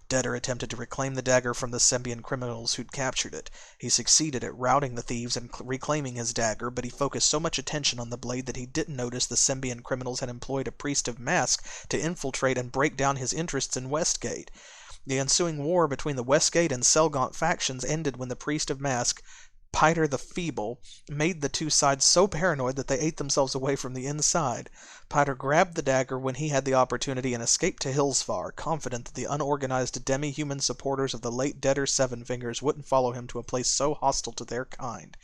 Deader attempted to reclaim the dagger from the Sembian criminals who'd captured it. He succeeded at routing the thieves and reclaiming his dagger, but he focused so much attention on the blade that he didn't notice the Sembian criminals had employed a priest of Mask to infiltrate and break down his interests in Westgate. The ensuing war between the Westgate and Selgaunt factions ended when the priest of Mask, Piter the Feeble, made the two sides so paranoid that they ate themselves away from the inside. Piter grabbed the dagger when he had the opportunity and escaped to Hillsfar, confident that the unorganized demi-human supporters of the late Deader Sevenfingers wouldn't follow him to a place so hostile to their kind.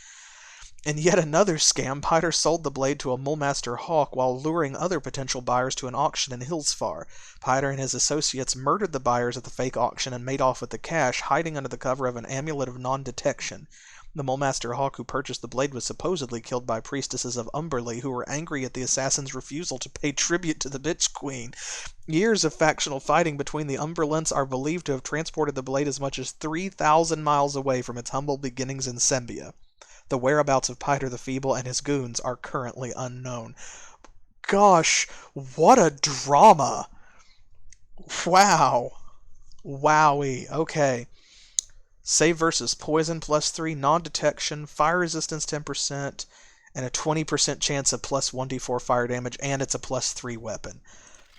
In yet another scam, Piter sold the blade to a Mulmaster Hawk while luring other potential buyers to an auction in Hillsfar. Piter and his associates murdered the buyers at the fake auction and made off with the cash, hiding under the cover of an amulet of non-detection. The Mulmaster Hawk who purchased the blade was supposedly killed by priestesses of Umberley who were angry at the assassin's refusal to pay tribute to the Bitch Queen. Years of factional fighting between the Umberlents are believed to have transported the blade as much as 3,000 miles away from its humble beginnings in Sembia. The whereabouts of Piter the Feeble and his goons are currently unknown. Gosh, what a drama! Wow. Wowie. Okay. Save versus poison +3, non-detection, fire resistance 10%, and a 20% chance of plus 1d4 fire damage, and it's a +3 weapon.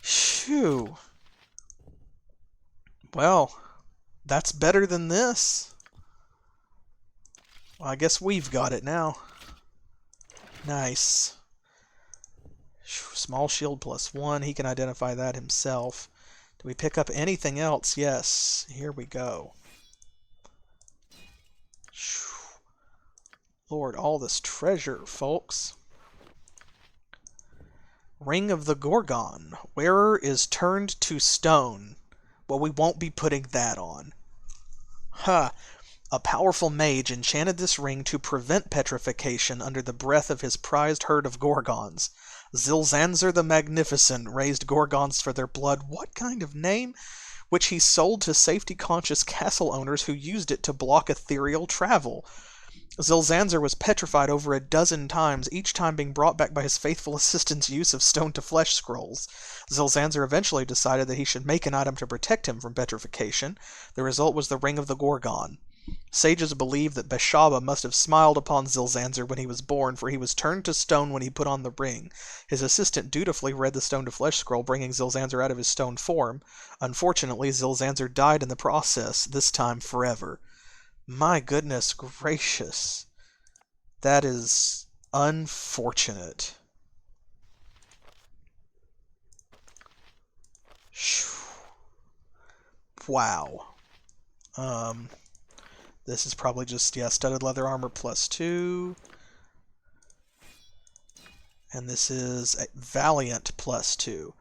Phew. Well, that's better than this. Well, I guess we've got it now. Nice. Small shield +1. He can identify that himself. Do we pick up anything else? Yes. Here we go. Lord, all this treasure, folks. Ring of the Gorgon. Wearer is turned to stone. Well, we won't be putting that on. Huh. A powerful mage enchanted this ring to prevent petrification under the breath of his prized herd of Gorgons. Zilzanzer the Magnificent raised Gorgons for their blood. What kind of name? Which he sold to safety-conscious castle owners who used it to block ethereal travel. Zilzanzer was petrified over a dozen times, each time being brought back by his faithful assistant's use of stone-to-flesh scrolls. Zilzanzer eventually decided that he should make an item to protect him from petrification. The result was the Ring of the Gorgon. Sages believe that Beshaba must have smiled upon Zilzanzer when he was born, for he was turned to stone when he put on the ring. His assistant dutifully read the stone-to-flesh scroll, bringing Zilzanzer out of his stone form. Unfortunately, Zilzanzer died in the process, this time forever. My goodness gracious. That is unfortunate. Wow. This is probably just, yeah, studded leather armor +2. And this is a Valiant +2.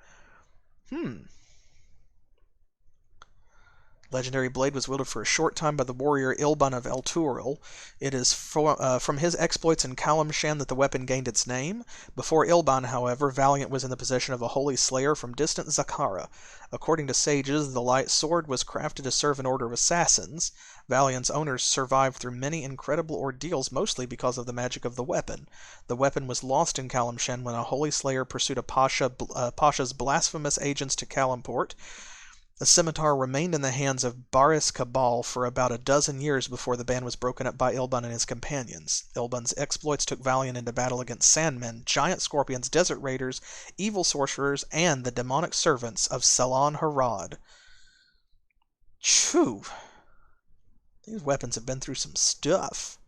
Legendary blade was wielded for a short time by the warrior Ilban of Elturil. It is from his exploits in Kalimshan that the weapon gained its name. Before Ilban, however, Valiant was in the possession of a holy slayer from distant Zakhara. According to sages, the light sword was crafted to serve an order of assassins. Valiant's owners survived through many incredible ordeals, mostly because of the magic of the weapon. The weapon was lost in Kalimshan when a holy slayer pursued a pasha's blasphemous agents to Kalimport. The scimitar remained in the hands of Baris Cabal for about a dozen years before the band was broken up by Ilban and his companions. Ilban's exploits took Valiant into battle against Sandmen, giant scorpions, desert raiders, evil sorcerers, and the demonic servants of Selan Harad. Phew! These weapons have been through some stuff.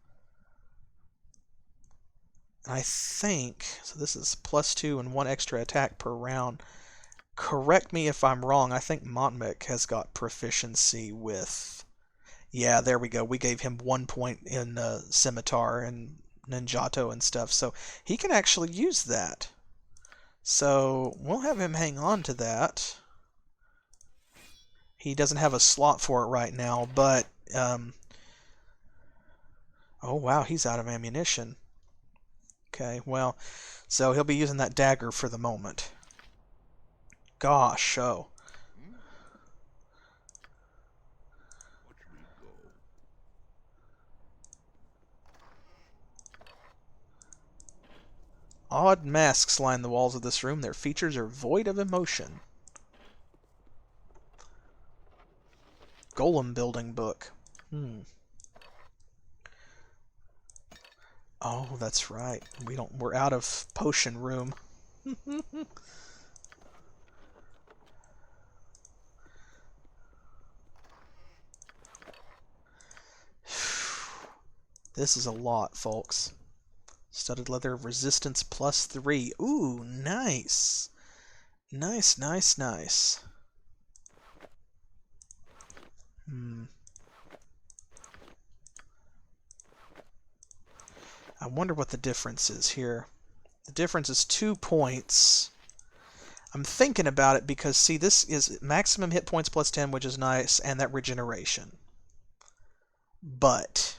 And I think, so this is +2 and 1 extra attack per round. Correct me if I'm wrong, I think Motmic has got proficiency with... Yeah, there we go. We gave him 1 point in Scimitar and Ninjato and stuff, so he can actually use that. So we'll have him hang on to that. He doesn't have a slot for it right now, but... Oh, wow, he's out of ammunition. Okay, well, so he'll be using that dagger for the moment. Gosh, oh. Odd masks line the walls of this room. Their features are void of emotion. golem building book. Oh, that's right. We're out of potion room. This is a lot, folks. Studded leather resistance +3. Ooh, nice. Nice, nice, nice. I wonder what the difference is here. The difference is 2 points. I'm thinking about it because, see, this is maximum hit points +10, which is nice, and that regeneration. But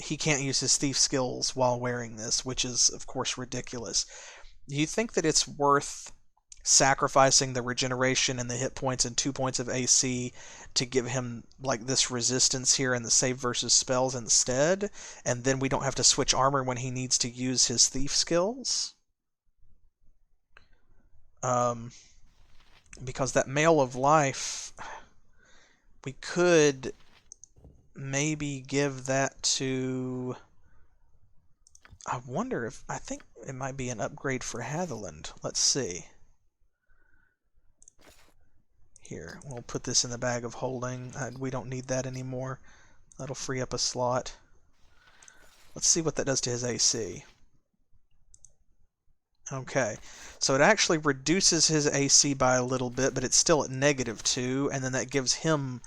he can't use his thief skills while wearing this, which is, of course, ridiculous. Do you think that it's worth sacrificing the regeneration and the hit points and 2 points of AC to give him like this resistance here and the save versus spells instead, and then we don't have to switch armor when he needs to use his thief skills? Because that Mail of Life, we could maybe give that to... I wonder if... I think it might be an upgrade for Hatheland. Let's see. Here, we'll put this in the bag of holding. We don't need that anymore. That'll free up a slot. Let's see what that does to his AC. Okay, so it actually reduces his AC by a little bit, but it's still at -2, and then that gives him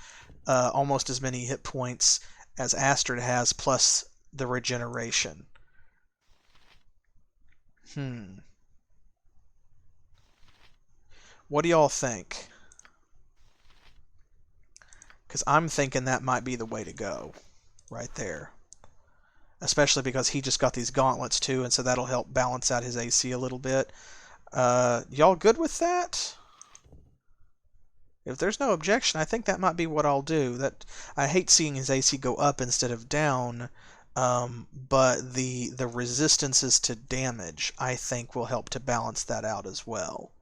almost as many hit points as Astrid has, plus the regeneration. What do y'all think? Because I'm thinking that might be the way to go, right there. Especially because he just got these gauntlets too, and so that'll help balance out his AC a little bit. Y'all good with that? If there's no objection, I think that might be what I'll do. I hate seeing his AC go up instead of down, but the resistances to damage, I think, will help to balance that out as well.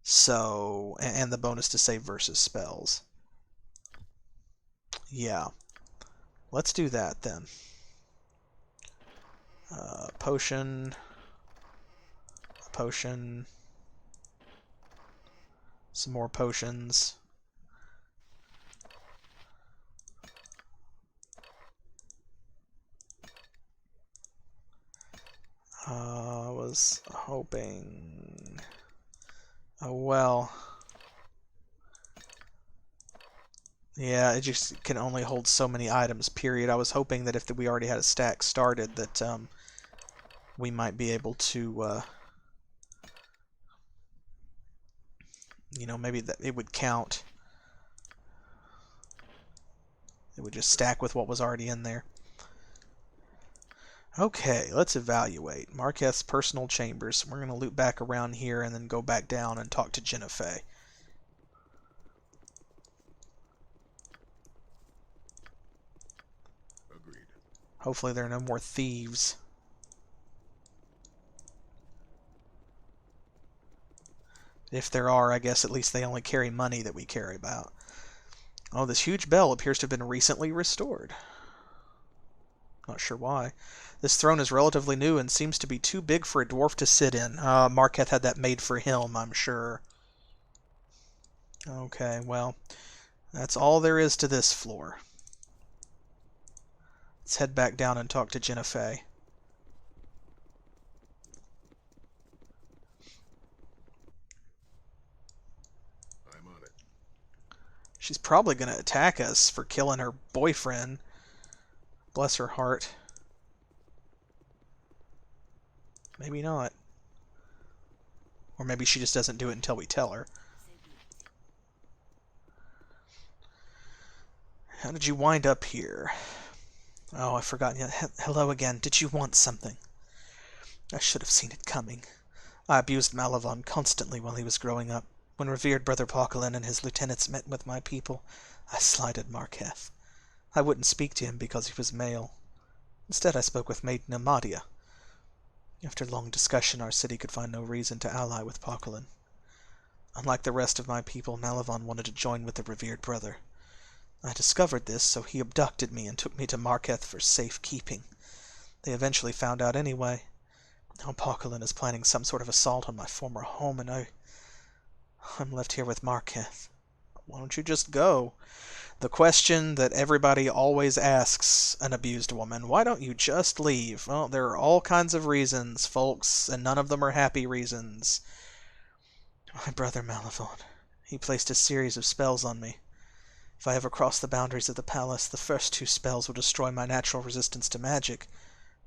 So, and the bonus to save versus spells. Yeah. Let's do that then. Potion. Potion. Some more potions. I was hoping... Oh, well... Yeah, it just can only hold so many items, period. I was hoping that if we already had a stack started, that we might be able to, you know, maybe that it would count. It would just stack with what was already in there. Okay, let's evaluate. Marketh's personal chambers. We're going to loop back around here and then go back down and talk to Jennifer. Hopefully there are no more thieves. If there are, I guess at least they only carry money that we care about. Oh, this huge bell appears to have been recently restored. Not sure why. This throne is relatively new and seems to be too big for a dwarf to sit in. Marketh had that made for him, I'm sure. Okay, well, that's all there is to this floor. Let's head back down and talk to Jennifer. I'm on it. She's probably going to attack us for killing her boyfriend. Bless her heart. Maybe not. Or maybe she just doesn't do it until we tell her. How did you wind up here? Oh, I've forgotten. Hello again. Did you want something? I should have seen it coming. I abused Malavon constantly while he was growing up. When revered brother Hatheland and his lieutenants met with my people, I slighted Marketh. I wouldn't speak to him because he was male. Instead, I spoke with Maiden Amadia. After long discussion, our city could find no reason to ally with Hatheland. Unlike the rest of my people, Malavon wanted to join with the revered brother. I discovered this, so he abducted me and took me to Marketh for safekeeping. They eventually found out anyway. Now Hatheland is planning some sort of assault on my former home, and I'm left here with Marketh. Why don't you just go? The question that everybody always asks an abused woman, why don't you just leave? Well, there are all kinds of reasons, folks, and none of them are happy reasons. My brother Malavon, he placed a series of spells on me. If I ever cross the boundaries of the palace, the first 2 spells will destroy my natural resistance to magic.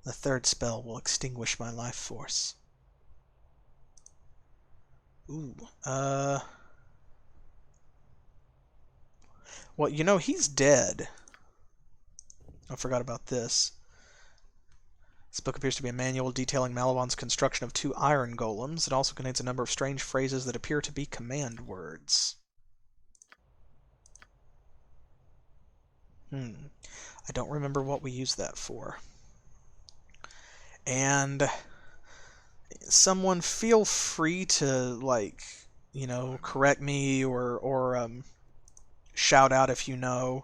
The 3rd spell will extinguish my life force. Ooh, well, you know, he's dead. I forgot about this. This book appears to be a manual detailing Malavon's construction of 2 iron golems. It also contains a number of strange phrases that appear to be command words. I don't remember what we used that for. And someone feel free to, like, you know, correct me or shout out if you know.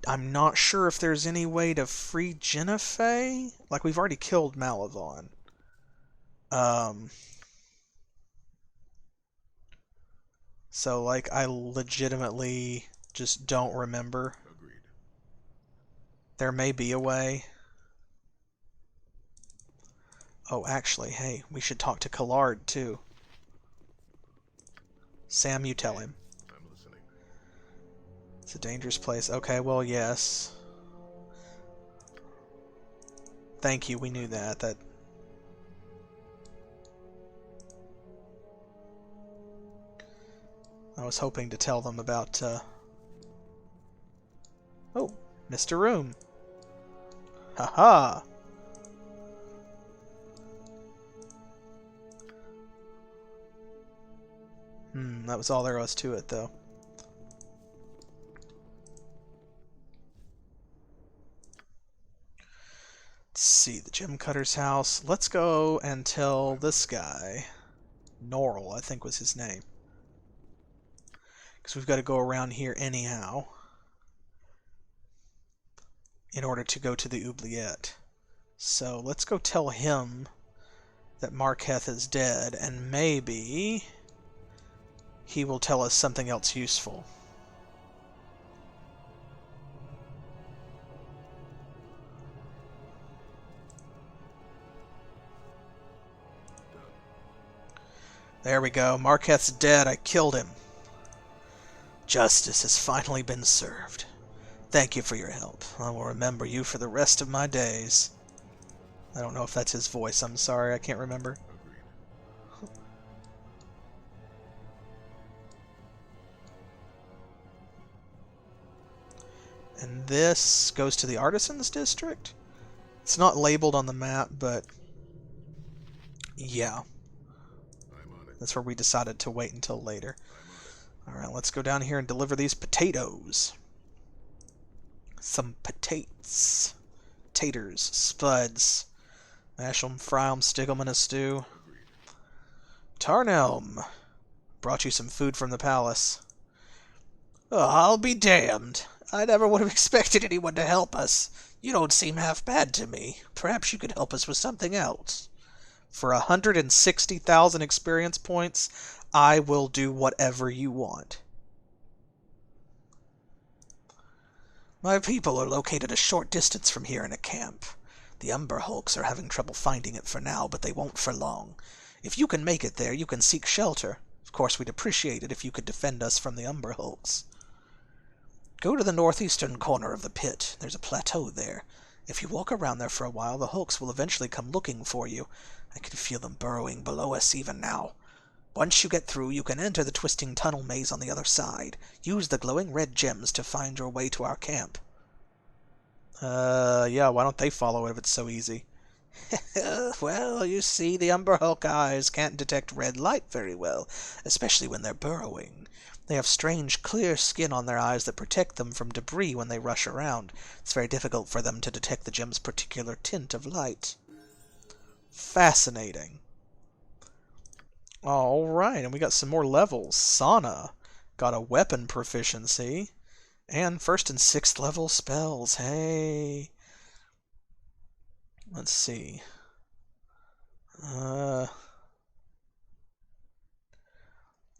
I'm not sure if there's any way to free Jennifer. Like, we've already killed Malavon. So, like, I legitimately just don't remember. Agreed. There may be a way. Oh, actually, hey, we should talk to Collard, too. Sam, you tell him. I'm listening. It's a dangerous place. Okay, well, yes. Thank you, we knew that. I was hoping to tell them about, Oh, Mr. Room. Haha! That was all there was to it, though. Let's see, the gem cutter's house. Let's go and tell this guy. Norrell, I think was his name. Because we've got to go around here anyhow in order to go to the oubliette. So let's go tell him that Marketh is dead, and maybe he will tell us something else useful. There we go. Marketh's dead. I killed him. Justice has finally been served. Thank you for your help. I will remember you for the rest of my days. I don't know if that's his voice. I'm sorry. I can't remember. Agreed. And this goes to the Artisans District? It's not labeled on the map, but yeah. I'm on it. That's where we decided to wait until later. I'm on it. Alright, let's go down here and deliver these potatoes. Some potatoes. Taters, spuds. Mash 'em, fry 'em, stick 'em in a stew. Agreed. Tarnhelm. Brought you some food from the palace. Oh, I'll be damned. I never would have expected anyone to help us. You don't seem half bad to me. Perhaps you could help us with something else. For 160,000 experience points, I will do whatever you want. My people are located a short distance from here in a camp. The Umber Hulks are having trouble finding it for now, but they won't for long. If you can make it there, you can seek shelter. Of course, we'd appreciate it if you could defend us from the Umber Hulks. Go to the northeastern corner of the pit. There's a plateau there. If you walk around there for a while, the Hulks will eventually come looking for you. I can feel them burrowing below us even now. Once you get through, you can enter the twisting tunnel maze on the other side. Use the glowing red gems to find your way to our camp. Yeah, why don't they follow it if it's so easy? Well, you see, the Umber Hulk eyes can't detect red light very well, especially when they're burrowing. They have strange, clear skin on their eyes that protect them from debris when they rush around. It's very difficult for them to detect the gem's particular tint of light. Fascinating. Alright, and we got some more levels. Sana got a weapon proficiency. And 1st and 6th level spells. Hey. Let's see.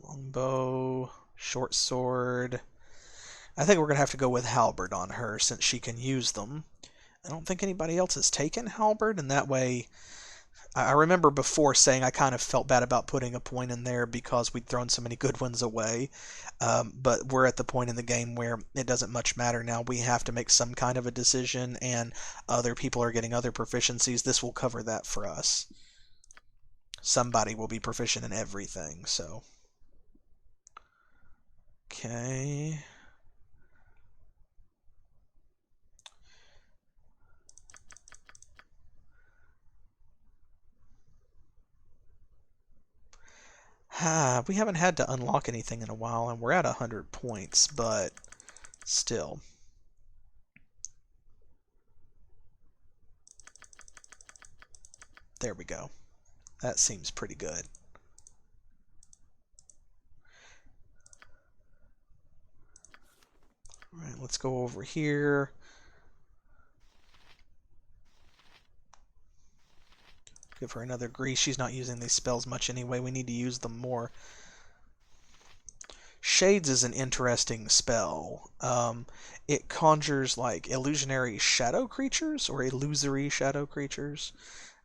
Longbow, short sword. I think we're going to have to go with halberd on her since she can use them. I don't think anybody else has taken halberd, and that way... I remember before saying I kind of felt bad about putting a point in there because we'd thrown so many good ones away. But we're at the point in the game where it doesn't much matter now. We have to make some kind of a decision, and other people are getting other proficiencies. This will cover that for us. Somebody will be proficient in everything, so... Okay... We haven't had to unlock anything in a while, and we're at 100 points, but still. There we go. That seems pretty good. Alright, let's go over here. Give her another grease. She's not using these spells much anyway. We need to use them more. Shades is an interesting spell. It conjures like illusionary shadow creatures or illusory shadow creatures.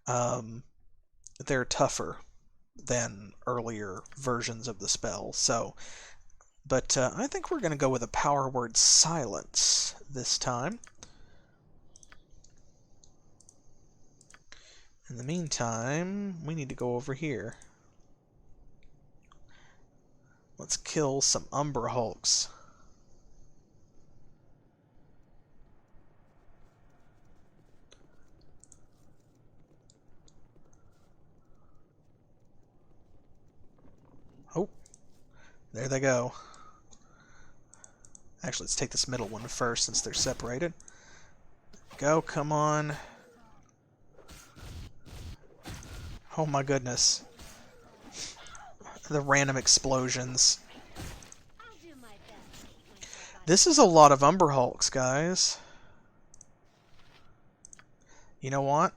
They're tougher than earlier versions of the spell. But I think we're going to go with a power word silence this time. In the meantime, we need to go over here. Let's kill some Umber Hulks. Oh, there they go. Actually, let's take this middle one first since they're separated. Go, come on. Oh my goodness. The random explosions. This is a lot of Umber Hulks, guys. You know what?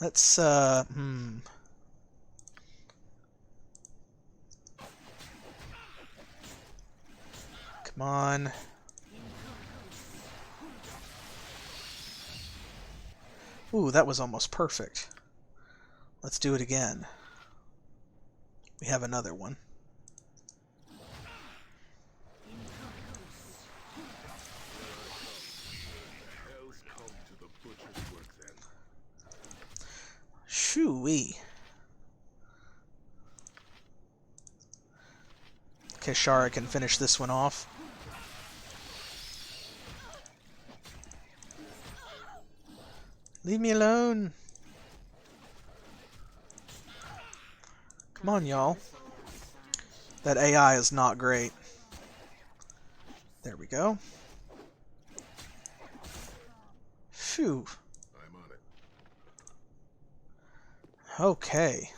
Let's, Come on. Ooh, that was almost perfect. Let's do it again. We have another one. Shoo-wee. Keishara can finish this one off. Leave me alone. Come on, y'all. That AI is not great. There we go. Phew. I'm on it. Okay.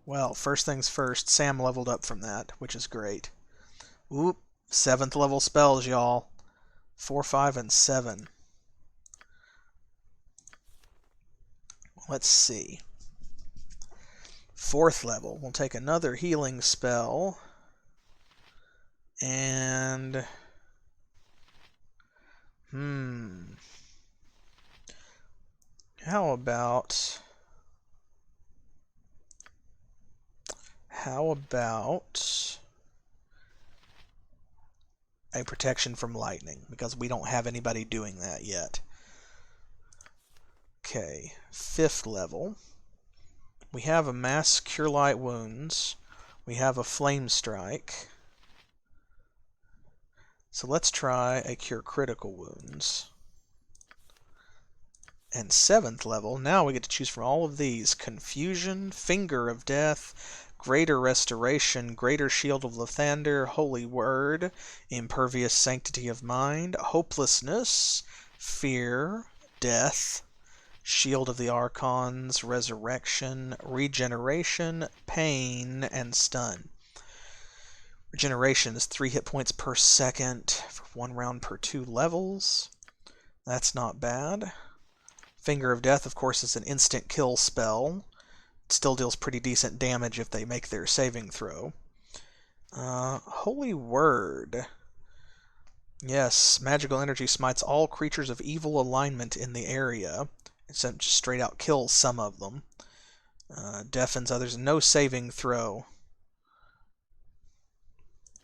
Well, first things first, Sam leveled up from that, which is great. Oop, 7th level spells, y'all. 4, 5, and 7. Let's see. 4th level, we'll take another healing spell. And... How about a protection from lightning? Because we don't have anybody doing that yet. Okay, 5th level. We have a mass cure light wounds. We have a flame strike. So let's try a cure critical wounds. And 7th level, now we get to choose from all of these. Confusion, Finger of Death, Greater Restoration, Greater Shield of Lathander, Holy Word, Impervious Sanctity of Mind, Hopelessness, Fear, Death, Shield of the Archons, Resurrection, Regeneration, Pain, and Stun. Regeneration is 3 hit points per second for 1 round per 2 levels. That's not bad. Finger of Death, of course, is an instant kill spell. It still deals pretty decent damage if they make their saving throw. Holy Word. Yes, magical energy smites all creatures of evil alignment in the area. It just straight out kills some of them. Deafens others. No saving throw.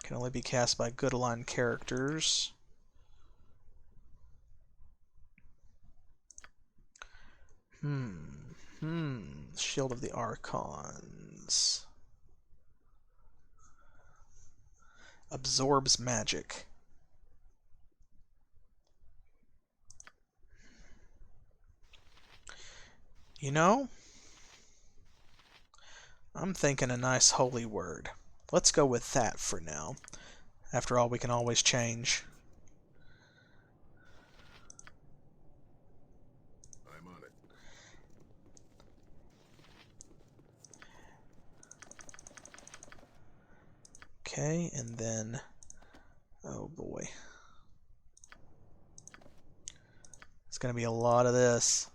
Can only be cast by good aligned characters. Shield of the Archons. Absorbs magic. You know, I'm thinking a nice holy word. Let's go with that for now. After all, we can always change. I'm on it. Okay, and then... oh boy. It's going to be a lot of this.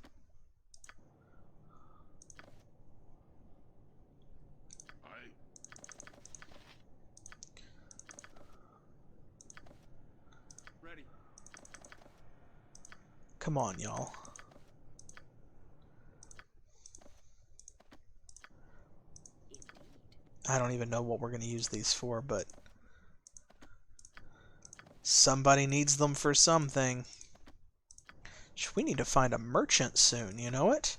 Come on, y'all. I don't even know what we're going to use these for, but somebody needs them for something. We need to find a merchant soon, you know it?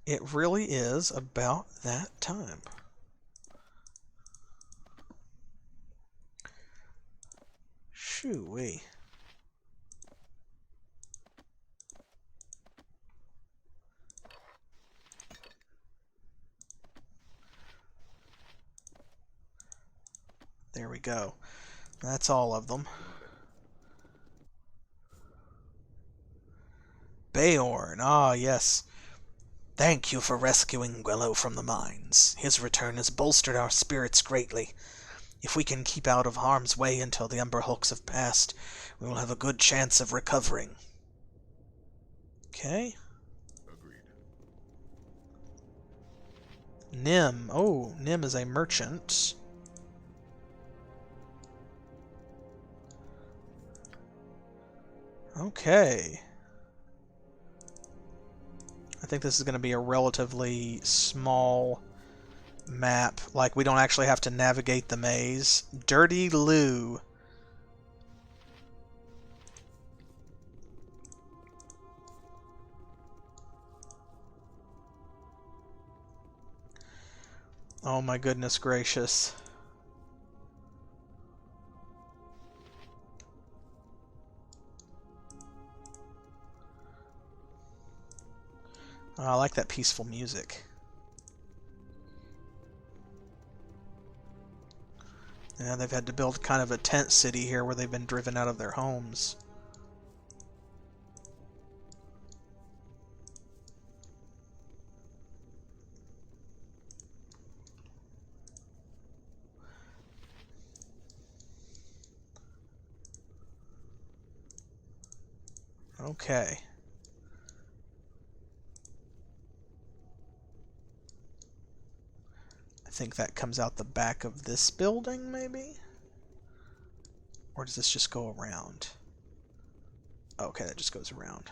It really is about that time. Shoo-wee. There we go. That's all of them. Beorn, ah yes. Thank you for rescuing Gwello from the mines. His return has bolstered our spirits greatly. If we can keep out of harm's way until the Ember Hulks have passed, we will have a good chance of recovering. Okay. Agreed. Nim. Oh, Nim is a merchant. Okay. I think this is going to be a relatively small map. Like, we don't actually have to navigate the maze. Dirty Lou. Oh my goodness gracious. Oh, I like that peaceful music. Yeah, they've had to build kind of a tent city here where they've been driven out of their homes. Okay. I think that comes out the back of this building, maybe? Or does this just go around? Okay, that just goes around.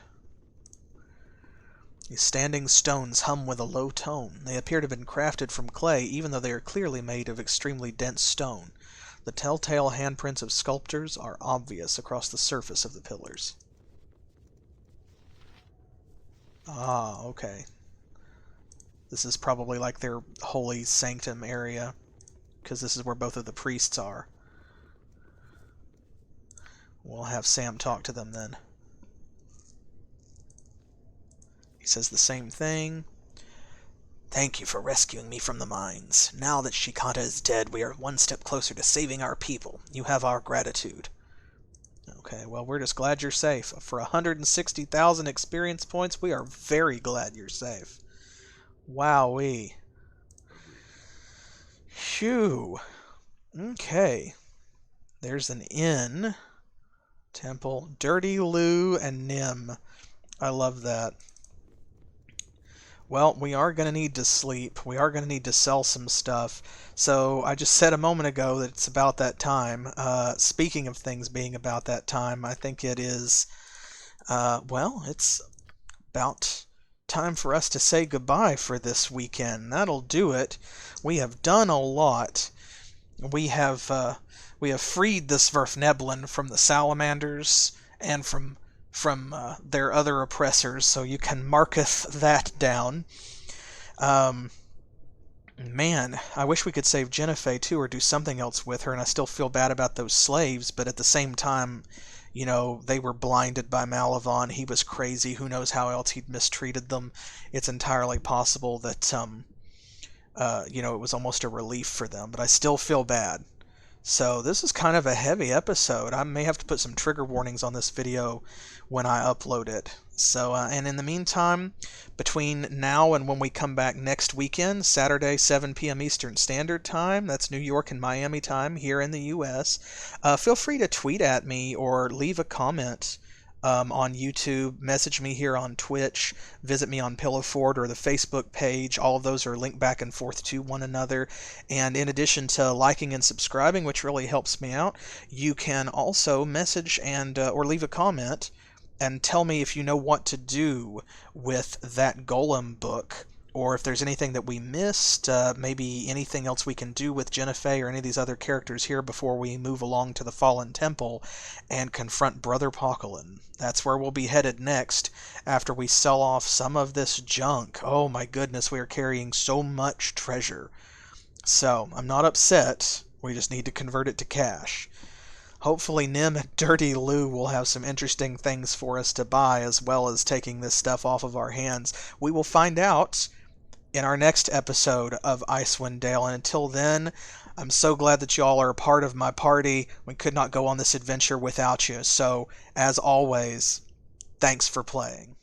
These standing stones hum with a low tone. They appear to have been crafted from clay, even though they are clearly made of extremely dense stone. The telltale handprints of sculptors are obvious across the surface of the pillars. Ah, okay. This is probably like their holy sanctum area, because this is where both of the priests are. We'll have Sam talk to them then. He says the same thing. Thank you for rescuing me from the mines. Now that Shikata is dead, we are one step closer to saving our people. You have our gratitude. Okay. Okay, well, we're just glad you're safe. For 160,000 experience points, we are very glad you're safe. Wowee. Phew. Okay. There's an inn. Temple. Dirty Lou and Nim. I love that. Well, we are going to need to sleep. We are going to need to sell some stuff. So I just said a moment ago that it's about that time. Speaking of things being about that time, I think it is, well, it's about time for us to say goodbye for this weekend. That'll do it. We have done a lot. We have freed the Sverfneblin from the salamanders and from their other oppressors, so you can marketh that down. Man, I wish we could save Jennifer too, or do something else with her, and I still feel bad about those slaves, but at the same time, you know, they were blinded by Malavon. He was crazy. Who knows how else he'd mistreated them. It's entirely possible that, you know, it was almost a relief for them, but I still feel bad. So this is kind of a heavy episode. I may have to put some trigger warnings on this video when I upload it. So, and in the meantime, between now and when we come back next weekend, Saturday, 7 p.m. Eastern Standard Time, that's New York and Miami time here in the U.S., feel free to tweet at me or leave a comment on YouTube, message me here on Twitch, visit me on Pillowfort or the Facebook page. All of those are linked back and forth to one another. And in addition to liking and subscribing, which really helps me out, you can also message and or leave a comment and tell me if you know what to do with that golem book, or if there's anything that we missed, maybe anything else we can do with Jennifer or any of these other characters here before we move along to the Fallen Temple and confront Brother Pokelin. That's where we'll be headed next, after we sell off some of this junk. Oh my goodness, we are carrying so much treasure. So, I'm not upset, we just need to convert it to cash. Hopefully Nim and Dirty Lou will have some interesting things for us to buy, as well as taking this stuff off of our hands. We will find out in our next episode of Icewind Dale, and until then, I'm so glad that y'all are a part of my party. We could not go on this adventure without you, so, as always, thanks for playing.